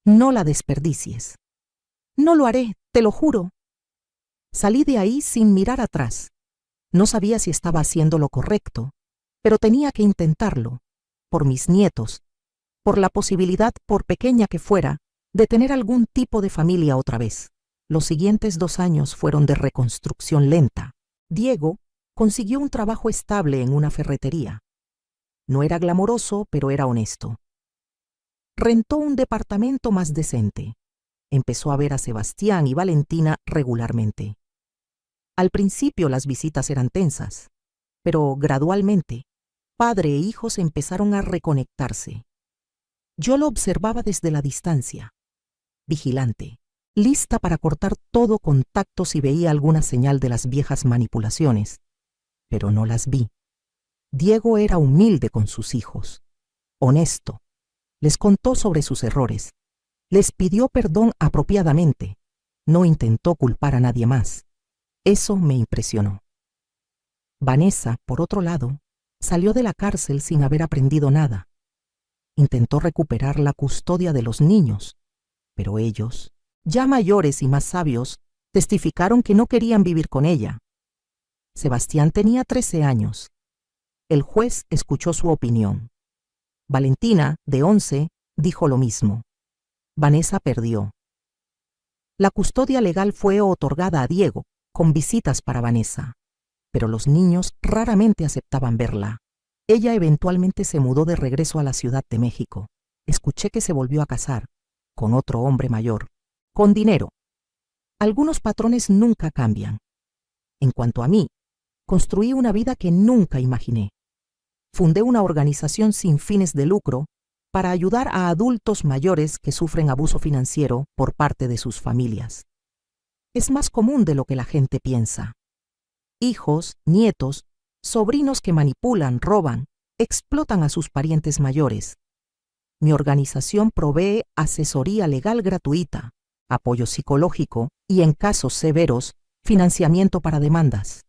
No la desperdicies. No lo haré, te lo juro. Salí de ahí sin mirar atrás. No sabía si estaba haciendo lo correcto, pero tenía que intentarlo, por mis nietos, por la posibilidad, por pequeña que fuera, de tener algún tipo de familia otra vez. Los siguientes 2 años fueron de reconstrucción lenta. Diego consiguió un trabajo estable en una ferretería. No era glamoroso, pero era honesto. Rentó un departamento más decente. Empezó a ver a Sebastián y Valentina regularmente. Al principio las visitas eran tensas, pero gradualmente, padre e hijos empezaron a reconectarse. Yo lo observaba desde la distancia, vigilante, lista para cortar todo contacto si veía alguna señal de las viejas manipulaciones, pero no las vi. Diego era humilde con sus hijos, honesto, les contó sobre sus errores, les pidió perdón apropiadamente, no intentó culpar a nadie más. Eso me impresionó. Vanessa, por otro lado, salió de la cárcel sin haber aprendido nada. Intentó recuperar la custodia de los niños, pero ellos, ya mayores y más sabios, testificaron que no querían vivir con ella. Sebastián tenía 13 años. El juez escuchó su opinión. Valentina, de 11, dijo lo mismo. Vanessa perdió. La custodia legal fue otorgada a Diego, con visitas para Vanessa, pero los niños raramente aceptaban verla. Ella eventualmente se mudó de regreso a la Ciudad de México. Escuché que se volvió a casar, con otro hombre mayor, con dinero. Algunos patrones nunca cambian. En cuanto a mí, construí una vida que nunca imaginé. Fundé una organización sin fines de lucro para ayudar a adultos mayores que sufren abuso financiero por parte de sus familias. Es más común de lo que la gente piensa. Hijos, nietos, sobrinos que manipulan, roban, explotan a sus parientes mayores. Mi organización provee asesoría legal gratuita, apoyo psicológico y, en casos severos, financiamiento para demandas.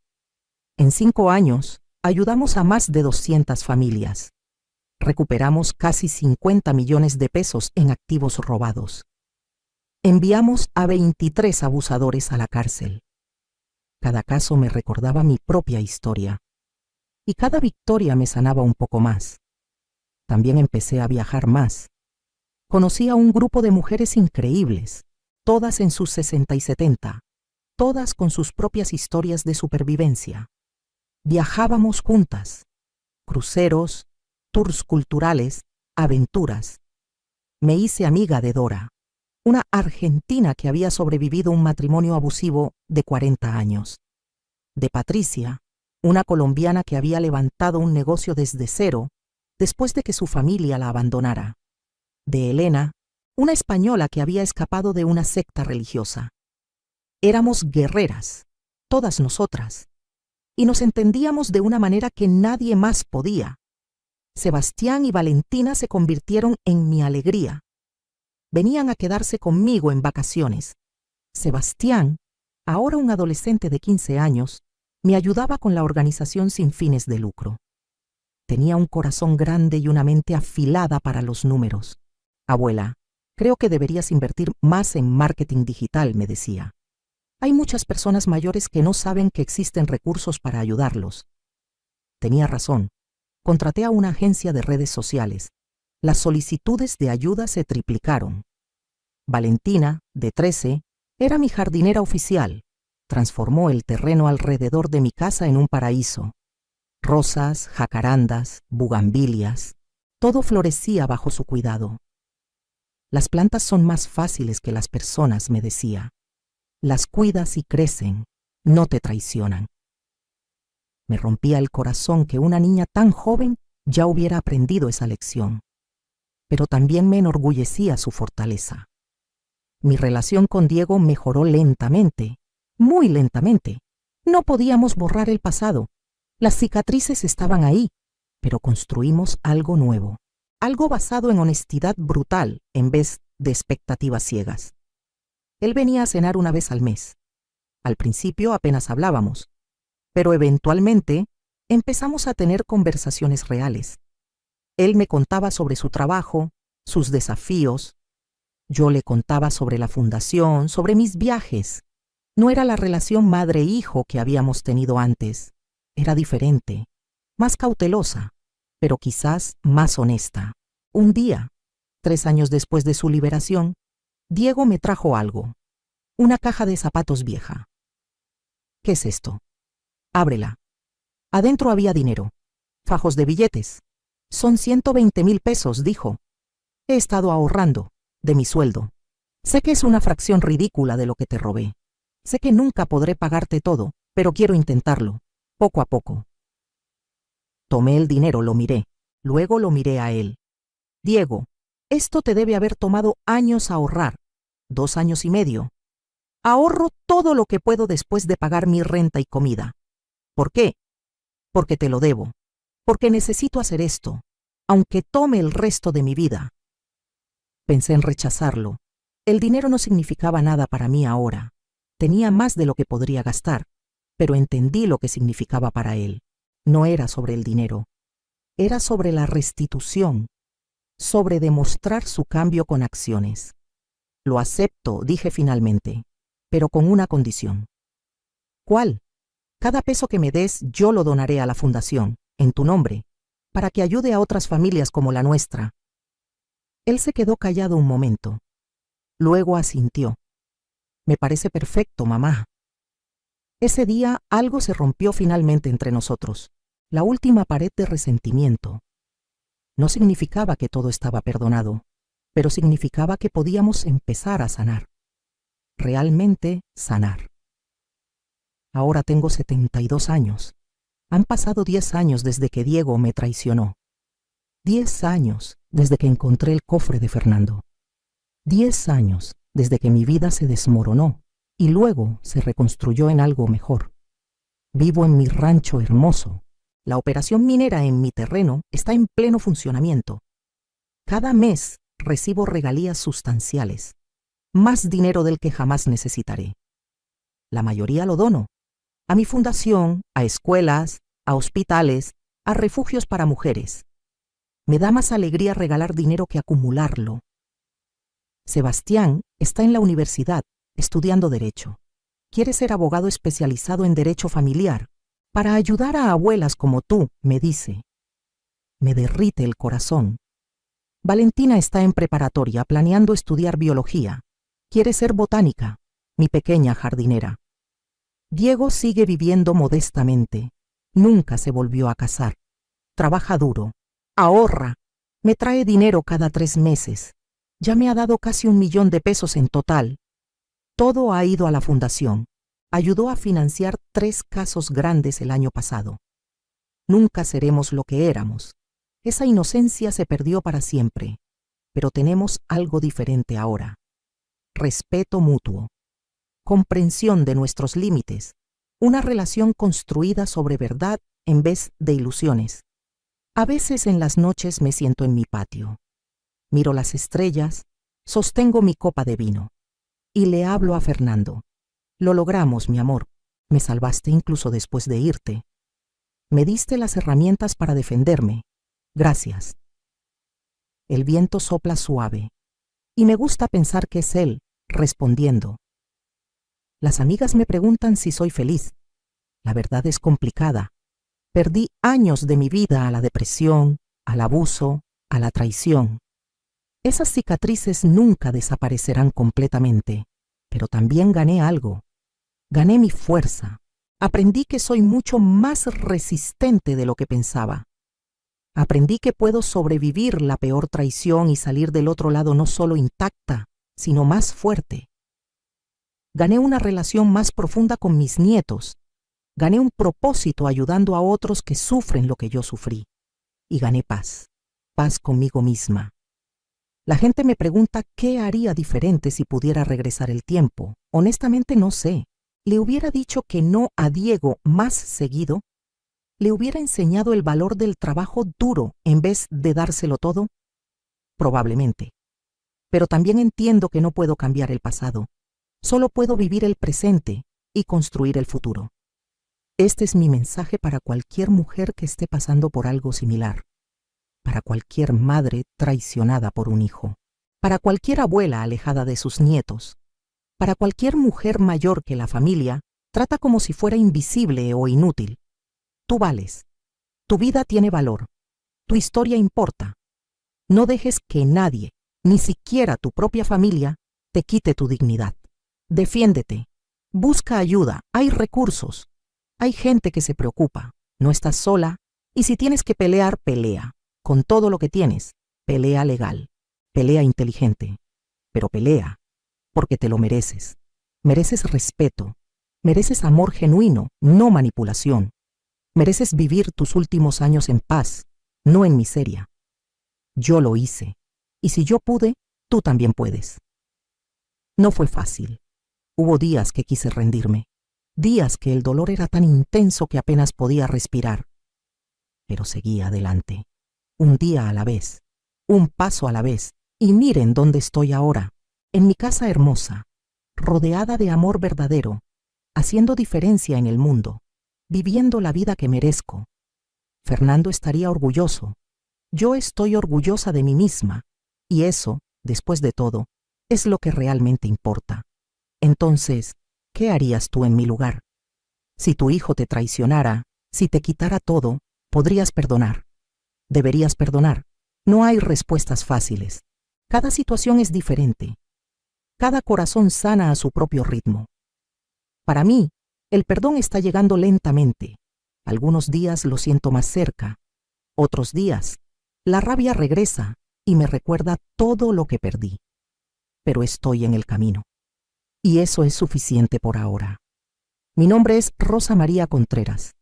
En 5 años, ayudamos a más de 200 familias. Recuperamos casi 50 millones de pesos en activos robados. Enviamos a 23 abusadores a la cárcel. Cada caso me recordaba mi propia historia. y cada victoria me sanaba un poco más. También empecé a viajar más. Conocí a un grupo de mujeres increíbles, todas en sus 60 y 70, todas con sus propias historias de supervivencia. Viajábamos juntas, cruceros, tours culturales, aventuras. Me hice amiga de Dora, una argentina que había sobrevivido un matrimonio abusivo de 40 años. De Patricia, una colombiana que había levantado un negocio desde cero después de que su familia la abandonara. De Elena, una española que había escapado de una secta religiosa. Éramos guerreras, todas nosotras, y nos entendíamos de una manera que nadie más podía. Sebastián y Valentina se convirtieron en mi alegría. Venían a quedarse conmigo en vacaciones. Sebastián, ahora un adolescente de 15 años, me ayudaba con la organización sin fines de lucro. Tenía un corazón grande y una mente afilada para los números. Abuela, creo que deberías invertir más en marketing digital, me decía. Hay muchas personas mayores que no saben que existen recursos para ayudarlos. Tenía razón. Contraté a una agencia de redes sociales. Las solicitudes de ayuda se triplicaron. Valentina, de 13, era mi jardinera oficial. Transformó el terreno alrededor de mi casa en un paraíso. Rosas, jacarandas, bugambilias, todo florecía bajo su cuidado. Las plantas son más fáciles que las personas, me decía. Las cuidas y crecen, no te traicionan. Me rompía el corazón que una niña tan joven ya hubiera aprendido esa lección, pero también me enorgullecía su fortaleza. Mi relación con Diego mejoró lentamente, muy lentamente. No podíamos borrar el pasado. Las cicatrices estaban ahí, pero construimos algo nuevo, algo basado en honestidad brutal en vez de expectativas ciegas. Él venía a cenar una vez al mes. Al principio apenas hablábamos, pero eventualmente empezamos a tener conversaciones reales. Él me contaba sobre su trabajo, sus desafíos. Yo le contaba sobre la fundación, sobre mis viajes. No era la relación madre-hijo que habíamos tenido antes. Era diferente, más cautelosa, pero quizás más honesta. Un día, 3 años después de su liberación, Diego me trajo algo. Una caja de zapatos vieja. ¿Qué es esto? Ábrela. Adentro había dinero, fajos de billetes. Son 120,000 pesos, dijo. He estado ahorrando, de mi sueldo. Sé que es una fracción ridícula de lo que te robé. Sé que nunca podré pagarte todo, pero quiero intentarlo, poco a poco. Tomé el dinero, lo miré. Luego lo miré a él. Diego, esto te debe haber tomado años ahorrar. 2 años y medio. Ahorro todo lo que puedo después de pagar mi renta y comida. ¿Por qué? Porque te lo debo. Porque necesito hacer esto, aunque tome el resto de mi vida. Pensé en rechazarlo. El dinero no significaba nada para mí ahora. Tenía más de lo que podría gastar, pero entendí lo que significaba para él. No era sobre el dinero. Era sobre la restitución, sobre demostrar su cambio con acciones. Lo acepto, dije finalmente, pero con una condición. ¿Cuál? Cada peso que me des yo lo donaré a la fundación, en tu nombre, para que ayude a otras familias como la nuestra. Él se quedó callado un momento. Luego asintió. Me parece perfecto, mamá. Ese día algo se rompió finalmente entre nosotros. La última pared de resentimiento. No significaba que todo estaba perdonado, pero significaba que podíamos empezar a sanar. Realmente sanar. Ahora tengo 72 años. Han pasado 10 años desde que Diego me traicionó. 10 años desde que encontré el cofre de Fernando. 10 años desde que mi vida se desmoronó y luego se reconstruyó en algo mejor. Vivo en mi rancho hermoso. La operación minera en mi terreno está en pleno funcionamiento. Cada mes recibo regalías sustanciales, más dinero del que jamás necesitaré. La mayoría lo dono, a mi fundación, a escuelas, a hospitales, a refugios para mujeres. Me da más alegría regalar dinero que acumularlo. Sebastián está en la universidad, estudiando Derecho. Quiere ser abogado especializado en Derecho Familiar. para ayudar a abuelas como tú, me dice. Me derrite el corazón. Valentina está en preparatoria planeando estudiar biología. Quiere ser botánica, mi pequeña jardinera. Diego sigue viviendo modestamente. Nunca se volvió a casar. Trabaja duro. Ahorra. Me trae dinero cada 3 meses. Ya me ha dado casi 1.000.000 de pesos en total. Todo ha ido a la fundación. Ayudó a financiar 3 casos grandes el año pasado. Nunca seremos lo que éramos. Esa inocencia se perdió para siempre. Pero tenemos algo diferente ahora. Respeto mutuo. Comprensión de nuestros límites. Una relación construida sobre verdad en vez de ilusiones. A veces en las noches me siento en mi patio. Miro las estrellas, sostengo mi copa de vino. Y le hablo a Fernando. Lo logramos, mi amor. Me salvaste incluso después de irte. Me diste las herramientas para defenderme. Gracias. El viento sopla suave. Y me gusta pensar que es él, respondiendo. Las amigas me preguntan si soy feliz. La verdad es complicada. Perdí años de mi vida a la depresión, al abuso, a la traición. Esas cicatrices nunca desaparecerán completamente, pero también gané algo. Gané mi fuerza. Aprendí que soy mucho más resistente de lo que pensaba. Aprendí que puedo sobrevivir la peor traición y salir del otro lado no solo intacta, sino más fuerte. Gané una relación más profunda con mis nietos. Gané un propósito ayudando a otros que sufren lo que yo sufrí. Y gané paz. Paz conmigo misma. La gente me pregunta qué haría diferente si pudiera regresar el tiempo. Honestamente no sé. ¿Le hubiera dicho que no a Diego más seguido? ¿Le hubiera enseñado el valor del trabajo duro en vez de dárselo todo? Probablemente. Pero también entiendo que no puedo cambiar el pasado. Solo puedo vivir el presente y construir el futuro. Este es mi mensaje para cualquier mujer que esté pasando por algo similar. Para cualquier madre traicionada por un hijo. Para cualquier abuela alejada de sus nietos. Para cualquier mujer mayor que la familia trata como si fuera invisible o inútil. Tú vales. Tu vida tiene valor. Tu historia importa. No dejes que nadie, ni siquiera tu propia familia, te quite tu dignidad. Defiéndete. Busca ayuda. Hay recursos. Hay gente que se preocupa. No estás sola. Y si tienes que pelear, pelea. Con todo lo que tienes. Pelea legal. Pelea inteligente. Pero pelea. Porque te lo mereces. Mereces respeto. Mereces amor genuino, no manipulación. Mereces vivir tus últimos años en paz, no en miseria. Yo lo hice. Y si yo pude, tú también puedes. No fue fácil. Hubo días que quise rendirme. Días que el dolor era tan intenso que apenas podía respirar. Pero seguí adelante. Un día a la vez. Un paso a la vez. Y miren dónde estoy ahora. En mi casa hermosa. Rodeada de amor verdadero. Haciendo diferencia en el mundo. Viviendo la vida que merezco. Fernando estaría orgulloso. Yo estoy orgullosa de mí misma. Y eso, después de todo, es lo que realmente importa. Entonces, ¿qué harías tú en mi lugar? Si tu hijo te traicionara, si te quitara todo, podrías perdonar. Deberías perdonar. No hay respuestas fáciles. Cada situación es diferente. Cada corazón sana a su propio ritmo. Para mí, el perdón está llegando lentamente. Algunos días lo siento más cerca. Otros días, la rabia regresa y me recuerda todo lo que perdí. Pero estoy en el camino. Y eso es suficiente por ahora. Mi nombre es Rosa María Contreras.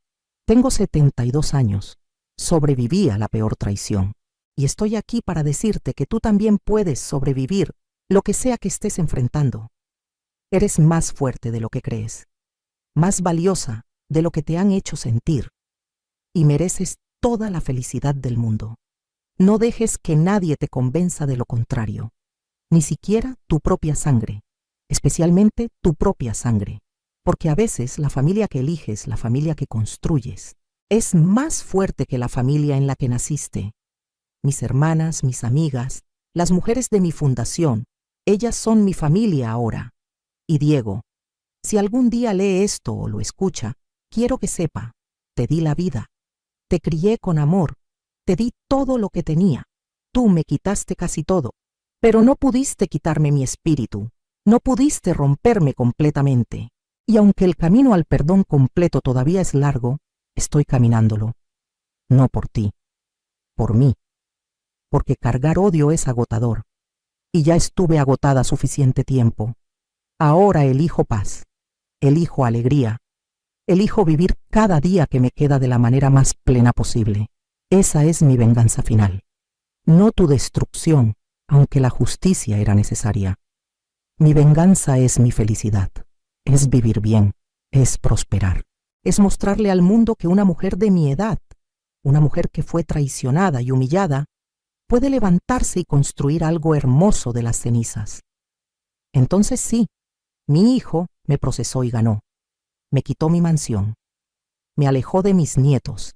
Tengo 72 años. Sobreviví a la peor traición. Y estoy aquí para decirte que tú también puedes sobrevivir lo que sea que estés enfrentando. Eres más fuerte de lo que crees. Más valiosa de lo que te han hecho sentir. Y mereces toda la felicidad del mundo. No dejes que nadie te convenza de lo contrario. Ni siquiera tu propia sangre. Especialmente tu propia sangre. Porque a veces la familia que eliges, la familia que construyes, es más fuerte que la familia en la que naciste. Mis hermanas, mis amigas, las mujeres de mi fundación, ellas son mi familia ahora. Y Diego, si algún día lee esto o lo escucha, quiero que sepa, te di la vida, te crié con amor, te di todo lo que tenía. Tú me quitaste casi todo, pero no pudiste quitarme mi espíritu, no pudiste romperme completamente. Y aunque el camino al perdón completo todavía es largo, estoy caminándolo. No por ti, por mí. Porque cargar odio es agotador. Y ya estuve agotada suficiente tiempo. Ahora elijo paz, elijo alegría, elijo vivir cada día que me queda de la manera más plena posible. Esa es mi venganza final. No tu destrucción, aunque la justicia era necesaria. Mi venganza es mi felicidad. Es vivir bien, es prosperar. Es mostrarle al mundo que una mujer de mi edad, una mujer que fue traicionada y humillada, puede levantarse y construir algo hermoso de las cenizas. Entonces sí, mi hijo me procesó y ganó. Me quitó mi mansión. Me alejó de mis nietos.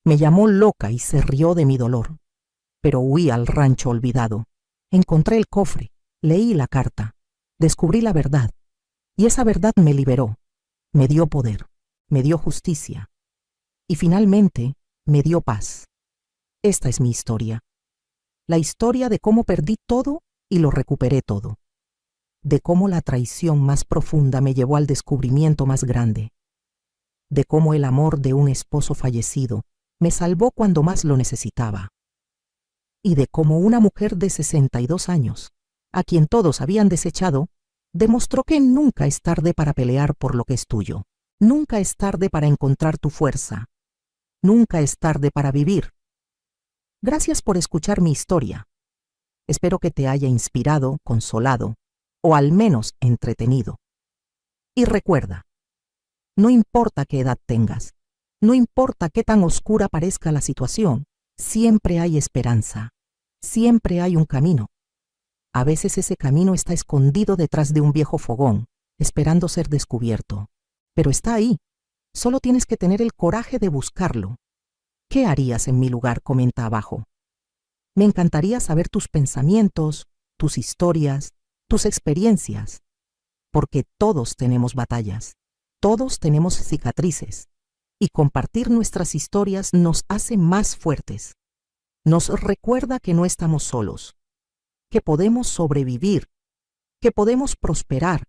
Me llamó loca y se rió de mi dolor. Pero huí al rancho olvidado. Encontré el cofre, leí la carta, descubrí la verdad. Y esa verdad me liberó, me dio poder, me dio justicia. Y finalmente me dio paz. Esta es mi historia. La historia de cómo perdí todo y lo recuperé todo. De cómo la traición más profunda me llevó al descubrimiento más grande. De cómo el amor de un esposo fallecido me salvó cuando más lo necesitaba. Y de cómo una mujer de 62 años, a quien todos habían desechado, demostró que nunca es tarde para pelear por lo que es tuyo. Nunca es tarde para encontrar tu fuerza. Nunca es tarde para vivir. Gracias por escuchar mi historia. Espero que te haya inspirado, consolado, o al menos entretenido. Y recuerda, no importa qué edad tengas, no importa qué tan oscura parezca la situación, siempre hay esperanza, siempre hay un camino. A veces ese camino está escondido detrás de un viejo fogón, esperando ser descubierto. Pero está ahí. Solo tienes que tener el coraje de buscarlo. ¿Qué harías en mi lugar? Comenta abajo. Me encantaría saber tus pensamientos, tus historias, tus experiencias. Porque todos tenemos batallas, todos tenemos cicatrices. Y compartir nuestras historias nos hace más fuertes. Nos recuerda que no estamos solos, que podemos sobrevivir, que podemos prosperar,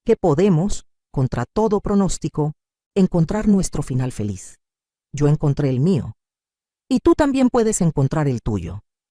que podemos, contra todo pronóstico, encontrar nuestro final feliz. Yo encontré el mío, y tú también puedes encontrar el tuyo.